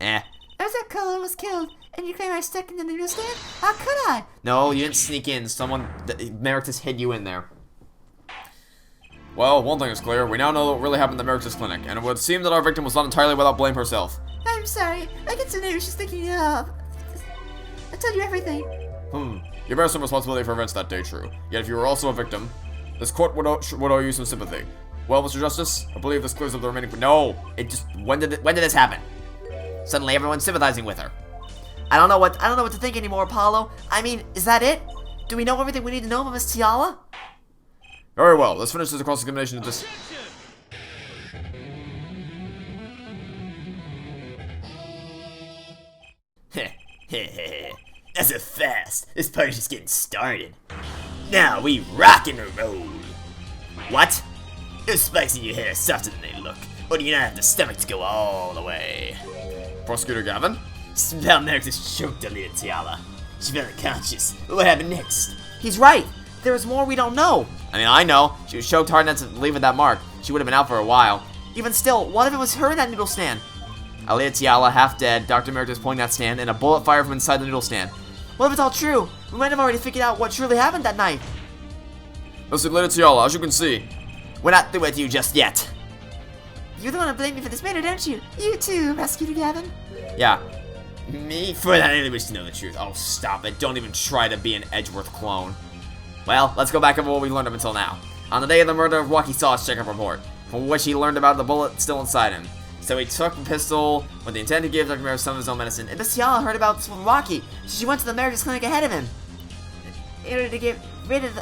Eh. I was at Colin was killed. And you claim I stuck in the noodle stand? How could I? No, you didn't sneak in. Meritus hid you in there. Well, one thing is clear. We now know what really happened at the Meritus Clinic, and it would seem that our victim was not entirely without blame herself. I'm sorry. I get so nervous just thinking it up. I told you everything. You bear some responsibility for events that day, true. Yet if you were also a victim, this court would owe you some sympathy. Well, Mr. Justice, I believe this clears up the remaining... No! It just... When did this happen? Suddenly everyone's sympathizing with her. I don't know what to think anymore, Apollo. I mean, is that it? Do we know everything we need to know about Miss Tiala? Very well, let's finish this cross-examination of this... That's a fast. This party's just getting started. Now we rock and roll. What? Those spikes in your hair are softer than they look. Or do you not have the stomach to go all the way? Prosecutor Gavin? Somehow Meritus choked Alita Tiala. She fell unconscious. What happened next? He's right. There's more we don't know. I mean, I know. She was choked hard enough to leave with that mark. She would have been out for a while. Even still, what if it was her in that noodle stand? Alita Tiala, half dead, Dr. Meritus pointing that stand, and a bullet fired from inside the noodle stand. What if it's all true? We might have already figured out what truly happened that night. Mr. Alita Tiala, as you can see... We're not through with you just yet. You're the one to blame me for this murder, don't you? You too, Prosecutor Gavin. Yeah. Me? For that, I really wish to know the truth. Oh, stop it. Don't even try to be an Edgeworth clone. Well, let's go back over what we learned up until now. On the day of the murder of Waukee saw his checkup report, from which he learned about the bullet still inside him. So he took the pistol with the intent to give Dr. Meritus some of his own medicine. And Miss Tiala heard about this from Waukee, so she went to the Meritus clinic ahead of him. In order to get rid of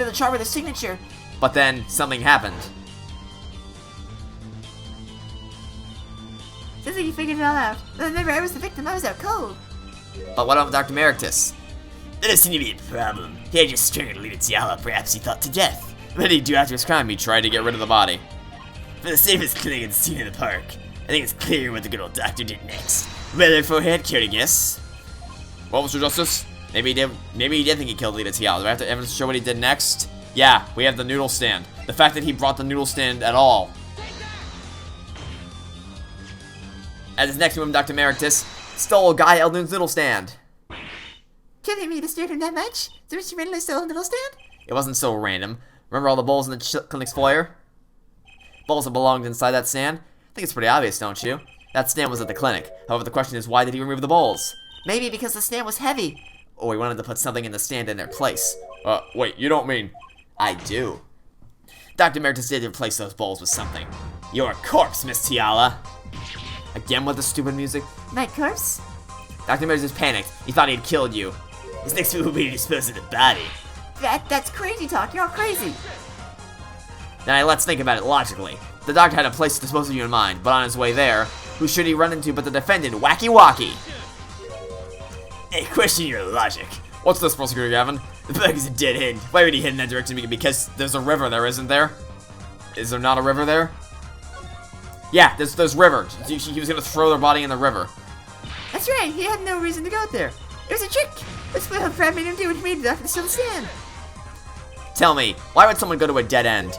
the chart with his signature. But then, something happened. Sounds like you figured it all out. But remember, I was the victim. I was out cold. But what about Dr. Meritus? That doesn't seem to be a problem. He had just strangled Alita Tiala, perhaps he thought to death. What did he do after his crime? He tried to get rid of the body. For the safest clinic at the scene of the park, I think it's clear what the good old doctor did next. Rutherford had care to guess. Well, Mr. Justice? Maybe he did think he killed Alita Tiala. Do I have to evidence to show what he did next? Yeah, we have the noodle stand. The fact that he brought the noodle stand at all. At his next move, Dr. Meritus stole Guy Eldon's noodle stand. Kidding me, disturbed him that much? So she randomly stole a noodle stand? It wasn't so random. Remember all the bowls in the clinic's foyer? Bowls that belonged inside that stand? I think it's pretty obvious, don't you? That stand was at the clinic. However, the question is, why did he remove the bowls? Maybe because the stand was heavy. Or he wanted to put something in the stand in their place. Wait, you don't mean... I do. Dr. Meritus did replace those bowls with something. Your corpse, Miss Tiala. Again with the stupid music? My corpse? Dr. Meritus panicked. He thought he'd killed you. His next move will be to dispose of the body. That's crazy talk. You're all crazy. Now let's think about it logically. The doctor had a place to dispose of you in mind, but on his way there, who should he run into but the defendant, Wacky Wacky? Hey, question your logic. What's this, Prosecutor Gavin? The bug is a dead end. Why would he head in that direction? Because there's a river there, isn't there? Is there not a river there? Yeah, there's river. He was gonna throw their body in the river. That's right. He had no reason to go there. It was a trick. That's what Fred made him do when he made the doctor still stand. Tell me, why would someone go to a dead end?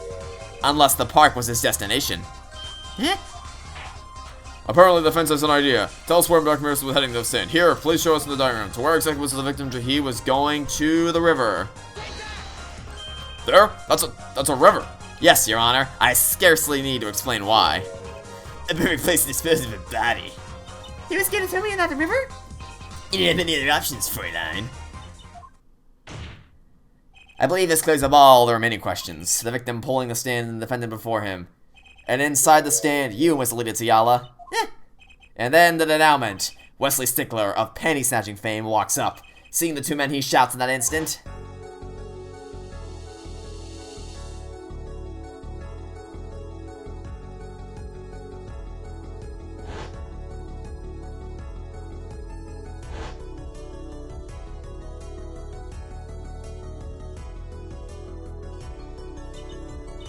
Unless the park was his destination. Huh? Apparently the defense has an idea. Tell us where Dr. Meritus was heading to stand. Here, please show us in the diagram. To where exactly was the victim? He was going to the river. There? That's a river. Yes, Your Honor. I scarcely need to explain why. A perfect place to dispose of a body. He was gonna throw me in that river? You didn't have any other options, Fräulein. I believe this clears up all the remaining questions. The victim pulling the stand and the defendant before him. And inside the stand, you, Miss Alita Tiala. And then the denouement. Wesley Stickler of panty snatching fame walks up. Seeing the two men, he shouts in that instant.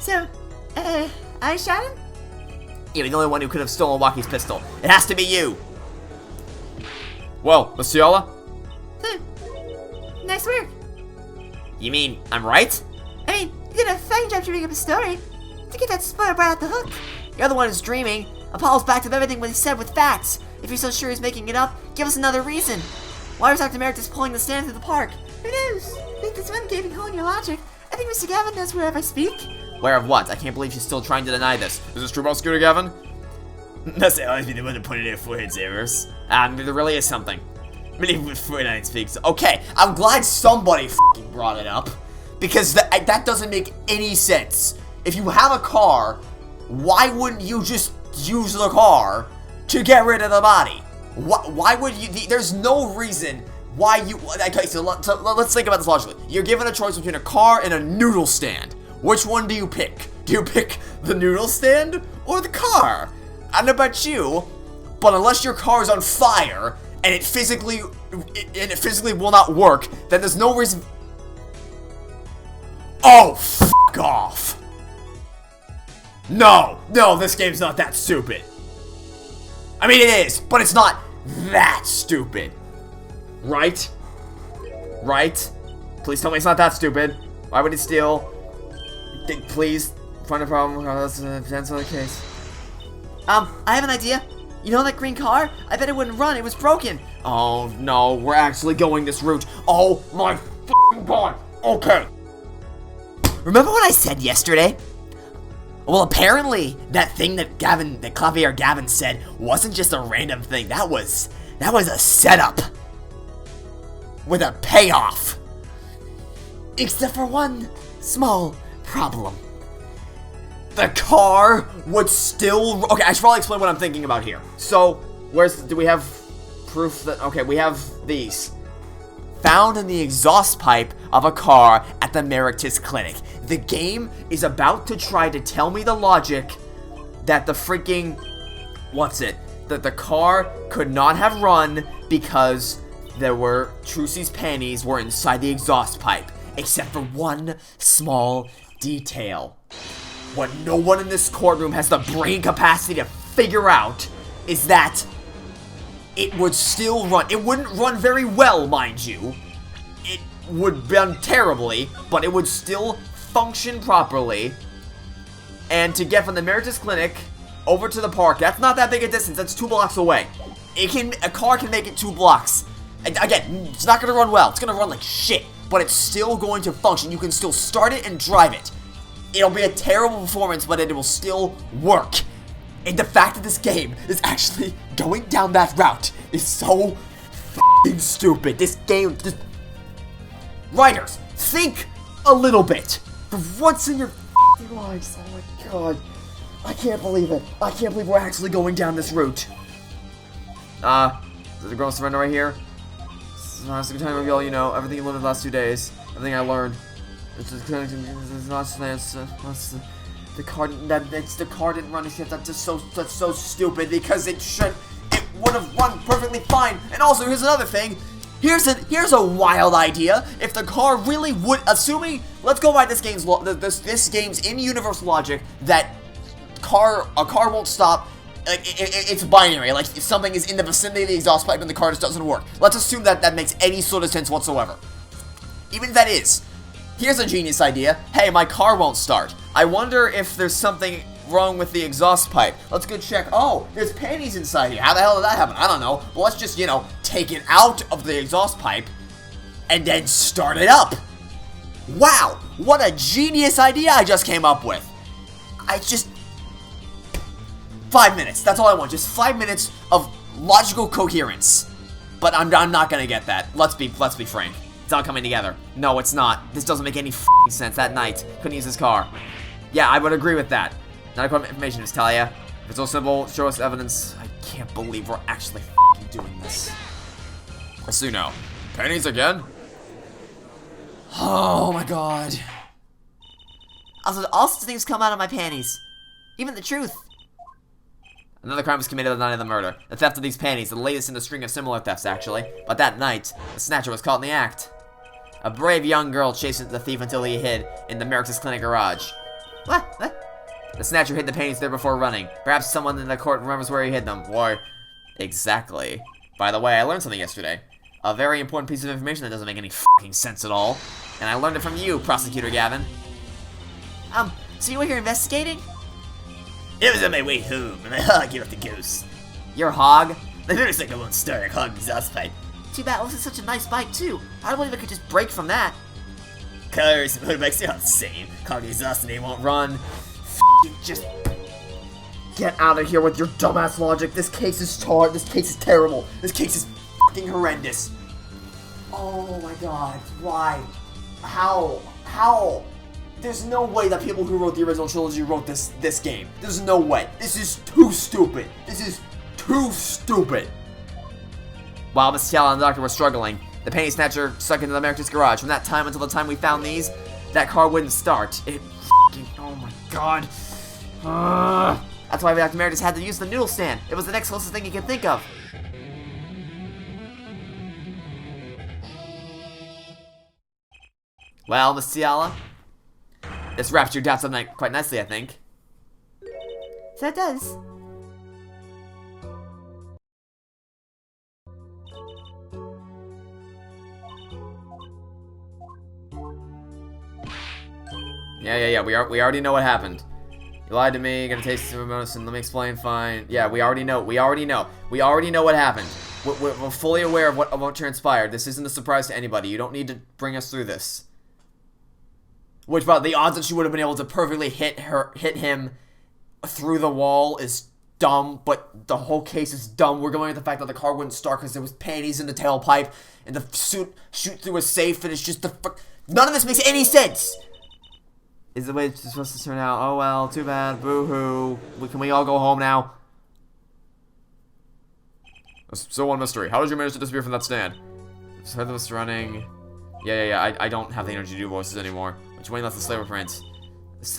So, I shot him? You're the only one who could have stolen Waukee's pistol. It has to be you! Well, Miss Tiala? Nice work. You mean, I'm right? I mean, you did a fine job dreaming up a story. To get that spoiler right out the hook. You're the one who's dreaming. Apollo's backed up everything what he said with facts. If you're so sure he's making it up, Give us another reason. Why was Dr. Emeritus pulling the stand through the park? Who knows? Think this one gave hole in your logic. I think Mr. Gavin knows wherever I speak. Where of what? I can't believe she's still trying to deny this. Is this true about Scooter Gavin? Must always be the one to point it at forehead's errors. There really is something. Believe what Fortnite speaks. Okay, I'm glad somebody f***ing brought it up. Because that doesn't make any sense. If you have a car, why wouldn't you just use the car to get rid of the body? Why would you? There's no reason why you. Okay, so let's think about this logically. You're given a choice between a car and a noodle stand. Which one do you pick? Do you pick the noodle stand or the car? I don't know about you, but unless your car is on fire and it physically will not work, then there's no reason. Oh, f*** off. No, this game's not that stupid. I mean, it is, but it's not that stupid. Right? Right? Please tell me it's not that stupid. Why would it steal? Please find a problem. Answer the case. I have an idea. You know that green car? I bet it wouldn't run. It was broken. Oh no, we're actually going this route. Oh my f***ing god. Okay. Remember what I said yesterday? Well, apparently, that thing that Clavier Gavin said wasn't just a random thing. That was a setup. With a payoff. Except for one small problem. The car would still. Okay, I should probably explain what I'm thinking about here. So, do we have proof that. Okay, we have these. Found in the exhaust pipe of a car at the Meritus Clinic. The game is about to try to tell me the logic that the freaking. That the car could not have run because Trucy's panties were inside the exhaust pipe. Except for one small detail. What no one in this courtroom has the brain capacity to figure out is that it would still run. It wouldn't run very well, mind you. It would run terribly, but it would still function properly. And to get from the Meritus Clinic over to the park, that's not that big a distance. That's 2 blocks away. A car can make it 2 blocks. Again, it's not going to run well. It's going to run like shit, but it's still going to function. You can still start it and drive it. It'll be a terrible performance, but it will still work. And the fact that this game is actually going down that route is so f***ing stupid. This game, writers, think a little bit. For once in your f***ing lives. Oh my god. I can't believe it. I can't believe we're actually going down this route. The girl surrender right here. It's a good time to reveal, everything you learned in the last 2 days. Everything I learned. The car didn't run a shift. That's so stupid because it would have run perfectly fine. And also, here's another thing. Here's a wild idea. If the car really would, assuming, let's go by this game's in-universe logic that a car won't stop. It's binary. Like if something is in the vicinity of the exhaust pipe and the car just doesn't work. Let's assume that makes any sort of sense whatsoever. Even if that is. Here's a genius idea. Hey, my car won't start. I wonder if there's something wrong with the exhaust pipe. Let's go check. Oh, there's panties inside here. How the hell did that happen? I don't know. But let's just, take it out of the exhaust pipe and then start it up. Wow, what a genius idea I just came up with. 5 minutes. That's all I want. Just 5 minutes of logical coherence. But I'm not gonna get that. Let's be frank. It's all coming together. No, it's not. This doesn't make any f***ing sense. That night, couldn't use his car. Yeah, I would agree with that. Not equipment information, just Talia. If it's so simple, show us evidence. I can't believe we're actually f***ing doing this. Asuno. Pennies again? Oh my god. Also, all sorts of things come out of my panties. Even the truth. Another crime was committed the night of the murder. The theft of these panties, the latest in a string of similar thefts, actually. But that night, the snatcher was caught in the act. A brave young girl chased the thief until he hid in the Meritus Clinic garage. What? The snatcher hid the panties there before running. Perhaps someone in the court remembers where he hid them. Why? Exactly. By the way, I learned something yesterday. A very important piece of information that doesn't make any f***ing sense at all. And I learned it from you, Prosecutor Gavin. So you were here investigating? It was on my way home, and I hog you off the ghost. Your hog? The motorcycle won't start a clogged exhaust pipe. Too bad, this is such a nice bike too. I don't believe I could just break from that. Cars and motorbikes are all the same. Clogged exhaust and they won't run. Just get out of here with your dumbass logic. This case is This case is terrible. This case is fucking horrendous. Oh my god. Why? How? There's no way that people who wrote the original trilogy wrote this game. There's no way. This is too stupid. This is too stupid. While Miss Tiala and the doctor were struggling, the penny snatcher stuck into the American's garage. From that time until the time we found these, that car wouldn't start. It fucking, oh my god. That's why Dr. Meredith had to use the noodle stand. It was the next closest thing he could think of. Well, Miss Tiala, this wraps your doubts up quite nicely, I think. So it does. Yeah. We already know what happened. You lied to me. Gonna taste some medicine. Let me explain. Fine. Yeah, we already know. We already know what happened. We're fully aware of what transpired. This isn't a surprise to anybody. You don't need to bring us through this. Which, about the odds that she would have been able to perfectly hit him through the wall is dumb. But the whole case is dumb. We're going with the fact that the car wouldn't start because there was panties in the tailpipe, and the suit shoot through a safe, and it's just none of this makes any sense. Is the way it's supposed to turn out? Oh well, too bad. Boo-hoo. Can we all go home now? So one mystery. How did you manage to disappear from that stand? I heard them was running. Yeah. I don't have the energy to do voices anymore. Which Wayne left the slaver prints.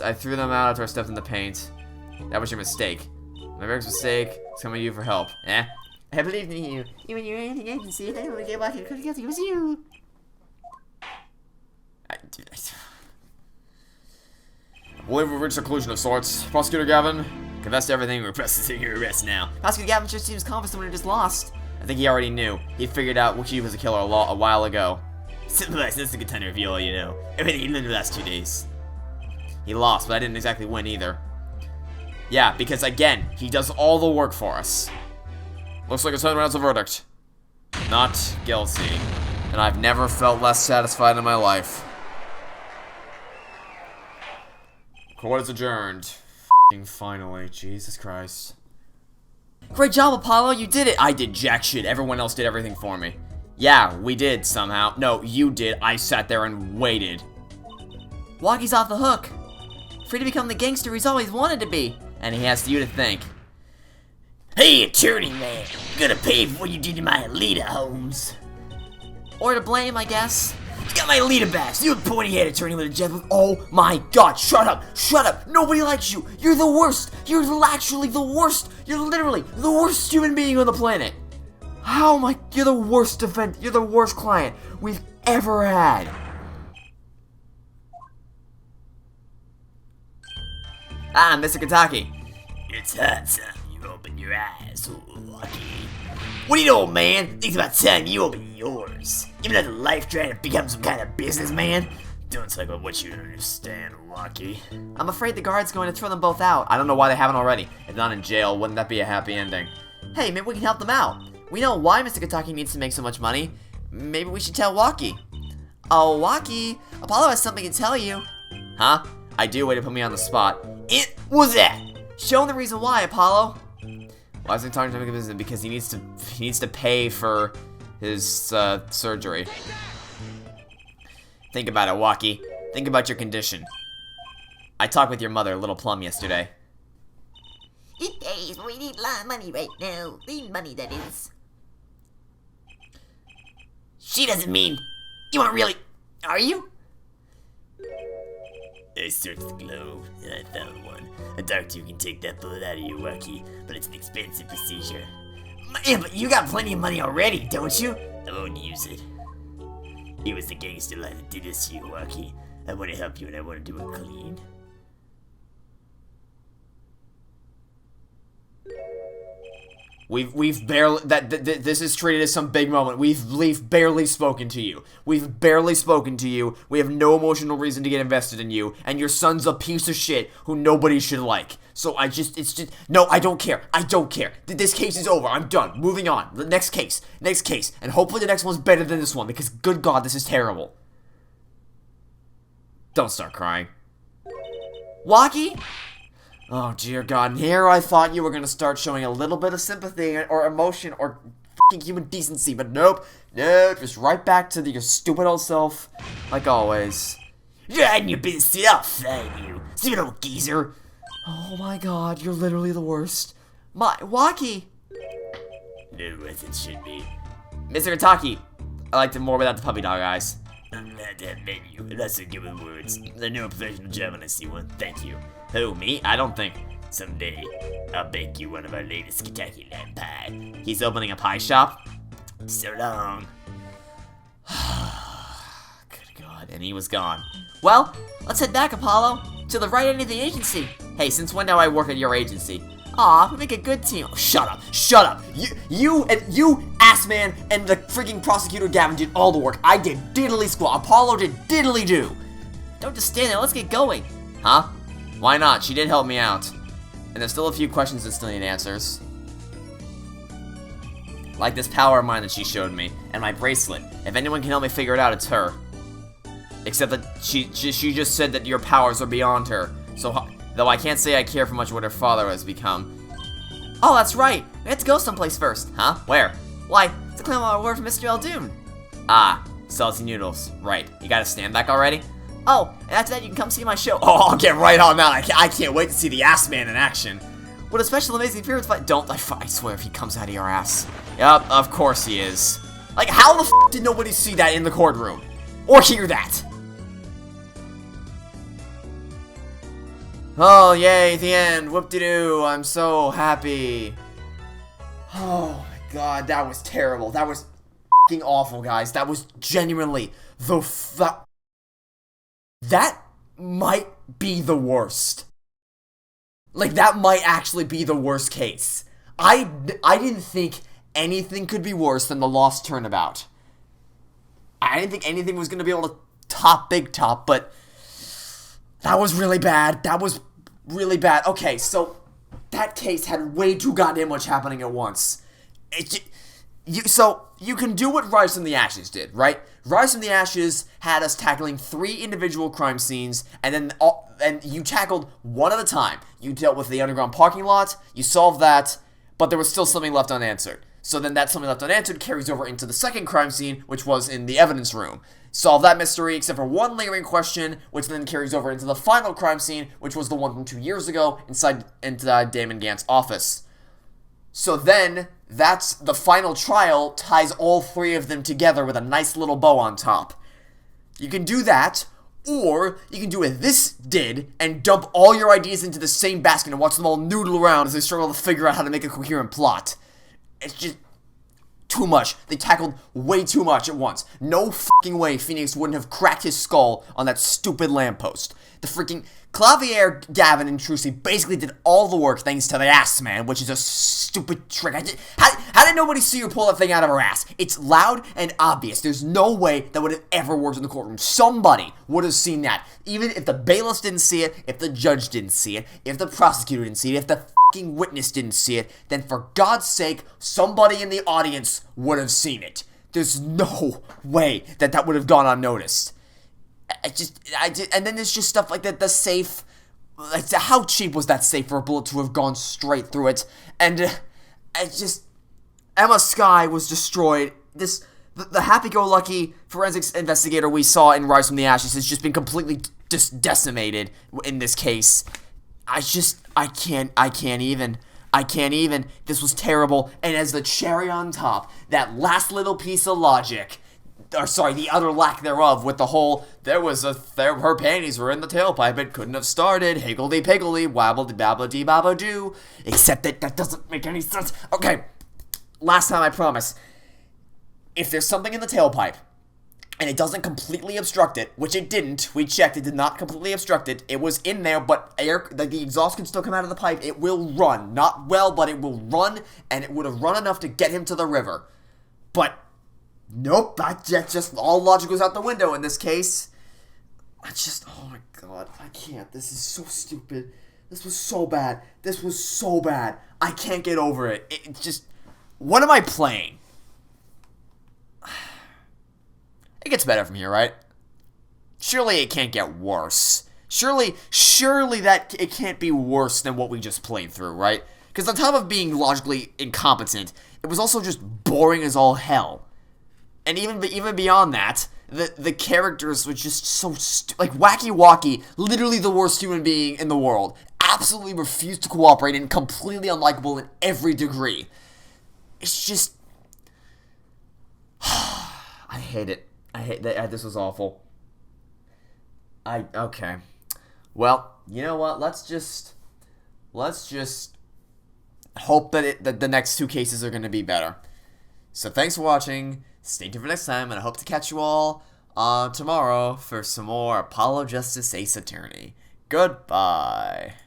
I threw them out after I stepped in the paint. That was your mistake. My biggest mistake is coming to you for help. Eh? I believed in you. Even your anything agency, if anyone gave back, it could have guessed it was you. I believe we've reached a conclusion of sorts. Prosecutor Gavin, confess to everything. We're Processing your arrest now. Prosecutor Gavin just seems confident when he just lost. I think he already knew. He figured out Wiki was a killer a while ago. Sympathize, that's a good time to reveal all you know. Everything you learned the last 2 days. He lost, but I didn't exactly win either. Yeah, because again, he does all the work for us. Looks like it's time to announce a verdict. Not guilty. And I've never felt less satisfied in my life. Court is adjourned. F***ing finally. Jesus Christ. Great job, Apollo. You did it. I did jack shit. Everyone else did everything for me. Yeah, we did somehow. No, you did. I sat there and waited. Walkie's off the hook. Free to become the gangster he's always wanted to be. And he has you to thank. Hey, attorney man. I'm gonna pay for what you did to my Alita, Holmes. Or to blame, I guess. You got my Alita back. So you a pointy-head attorney with a jet with... Oh my god, shut up! Shut up! Nobody likes you! You're the worst! You're actually the worst! You're literally the worst human being on the planet! How am I... You're the worst defense... You're the worst client we've ever had! Ah, Mr. Kentucky. It's hot, son. You open your eyes, lucky. What do you know, old man? Think about time you open yours. You have another life trying to become some kind of businessman? Don't talk about what you don't understand, Lucky. I'm afraid the guard's going to throw them both out. I don't know why they haven't already. If not in jail, wouldn't that be a happy ending? Hey, maybe we can help them out. We know why Mr. Kentucky needs to make so much money. Maybe we should tell Walkie. Oh, Walkie, Apollo has something to tell you. Huh? I do, way to put me on the spot. It was that. Show him the reason why, Apollo. Why is he talking to me business? Because he needs to pay for his surgery. Think about it, Walkie. Think about your condition. I talked with your mother, Little Plum, yesterday. It pays, but we need a lot of money right now. Need money, that is. She doesn't mean you aren't really. Are you? I searched the globe, and I found one. A doctor can take that bullet out of your Lucky, but it's an expensive procedure. Yeah, but you got plenty of money already, don't you? I won't use it. It was the gangster line that did this to you, Lucky. I want to help you, and I want to do it clean. We've barely this is treated as some big moment. We've barely spoken to you. We've barely spoken to you. We have no emotional reason to get invested in you, and your son's a piece of shit who nobody should like. So no, I don't care. I don't care. This case is over. I'm done. Moving on. The next case, and hopefully the next one's better than this one because good God, this is terrible. Don't start crying. Waki? Oh, dear God, and here I thought you were gonna start showing a little bit of sympathy or emotion or fucking human decency, but nope, just right back to your stupid old self, like always. Yeah, and your big self, thank you. Stupid old geezer. Oh my God, you're literally the worst. Waki! No worse it should be. Mr. Kataki, I liked it more without the puppy dog eyes. I'm not that menu. That's a good with words. I know a professional job when I see one. Thank you. Who, me? I don't think. Someday, I'll bake you one of our latest Kentucky lamb pie. He's opening a pie shop? So long. Good God, and he was gone. Well, let's head back, Apollo, to the right end of the agency. Hey, since when do I work at your agency? Aw, we make a good team. Oh, shut up. You, ass man, and the freaking prosecutor Gavin did all the work. I did diddly squat. Apollo did diddly do. Don't just stand there, let's get going. Huh? Why not? She did help me out. And there's still a few questions that still need answers. Like this power of mine that she showed me, and my bracelet. If anyone can help me figure it out, it's her. Except that she just said that your powers are beyond her. So, though I can't say I care for much what her father has become. Oh, that's right. We have to go someplace first. Huh? Where? Why, to claim our word from Mr. Eldoon. Ah, salty noodles. Right. You got a stand back already? Oh, and after that you can come see my show. Oh, I'll get right on that. I can't wait to see the ass man in action. What a special amazing appearance fight. I swear if he comes out of your ass. Yup, of course he is. Like, how the f did nobody see that in the courtroom? Or hear that? Oh, yay, the end. Whoop-de-doo. I'm so happy. Oh, my God, that was terrible. That was f***ing awful, guys. That was genuinely that might be the worst. Like, that might actually be the worst case. I didn't think anything could be worse than the Lost Turnabout. I didn't think anything was going to be able to top Big Top, but that was really bad. That was really bad. Okay, so that case had way too goddamn much happening at once. So you can do what Rise from the Ashes did, right? Rise from the Ashes had us tackling 3 individual crime scenes, and you tackled one at a time. You dealt with the underground parking lot, you solved that, but there was still something left unanswered. So then that something left unanswered carries over into the second crime scene, which was in the evidence room. Solve that mystery, except for one lingering question, which then carries over into the final crime scene, which was the one from 2 years ago, inside Damon Gant's office. So then, that's the final trial ties all 3 of them together with a nice little bow on top. You can do that, or you can do what this did and dump all your ideas into the same basket and watch them all noodle around as they struggle to figure out how to make a coherent plot. It's just too much. They tackled way too much at once. No fucking way Phoenix wouldn't have cracked his skull on that stupid lamppost. The freaking Clavier, Gavin, and Trucy basically did all the work thanks to the ass man, which is a stupid trick. How did nobody see her pull that thing out of her ass? It's loud and obvious. There's no way that would have ever worked in the courtroom. Somebody would have seen that. Even if the bailiffs didn't see it, if the judge didn't see it, if the prosecutor didn't see it, if the fucking witness didn't see it, then for God's sake, somebody in the audience would have seen it. There's no way that would have gone unnoticed. And then there's just stuff like that, the safe, like, how cheap was that safe for a bullet to have gone straight through it? And, Emma Skye was destroyed. The happy-go-lucky forensics investigator we saw in Rise from the Ashes has just been completely decimated in this case. I can't even. This was terrible. And as the cherry on top, that last little piece of logic, or sorry, the utter lack thereof, with the whole, her panties were in the tailpipe, it couldn't have started, higgledy-piggledy, wabbledy-babbledy-babba-doo, except that doesn't make any sense. Okay, last time, I promise. If there's something in the tailpipe, and it doesn't completely obstruct it, which it didn't. We checked, it did not completely obstruct it. It was in there, but air, the exhaust can still come out of the pipe. It will run. Not well, but it will run, and it would have run enough to get him to the river. But, nope, that just, all logic goes out the window in this case. Oh my god, I can't. This is so stupid. This was so bad. This was so bad. I can't get over it. It's just, what am I playing? It gets better from here, right? Surely it can't get worse. Surely that it can't be worse than what we just played through, right? Because on top of being logically incompetent, it was also just boring as all hell. And even beyond that, the characters were just so like Wacky Wacky, literally the worst human being in the world, absolutely refused to cooperate and completely unlikable in every degree. It's just, I hate it. I hate that. This was awful. Okay. Well, you know what? Let's just hope that the next two cases are going to be better. So thanks for watching. Stay tuned for next time, and I hope to catch you all tomorrow for some more Apollo Justice Ace Attorney. Goodbye.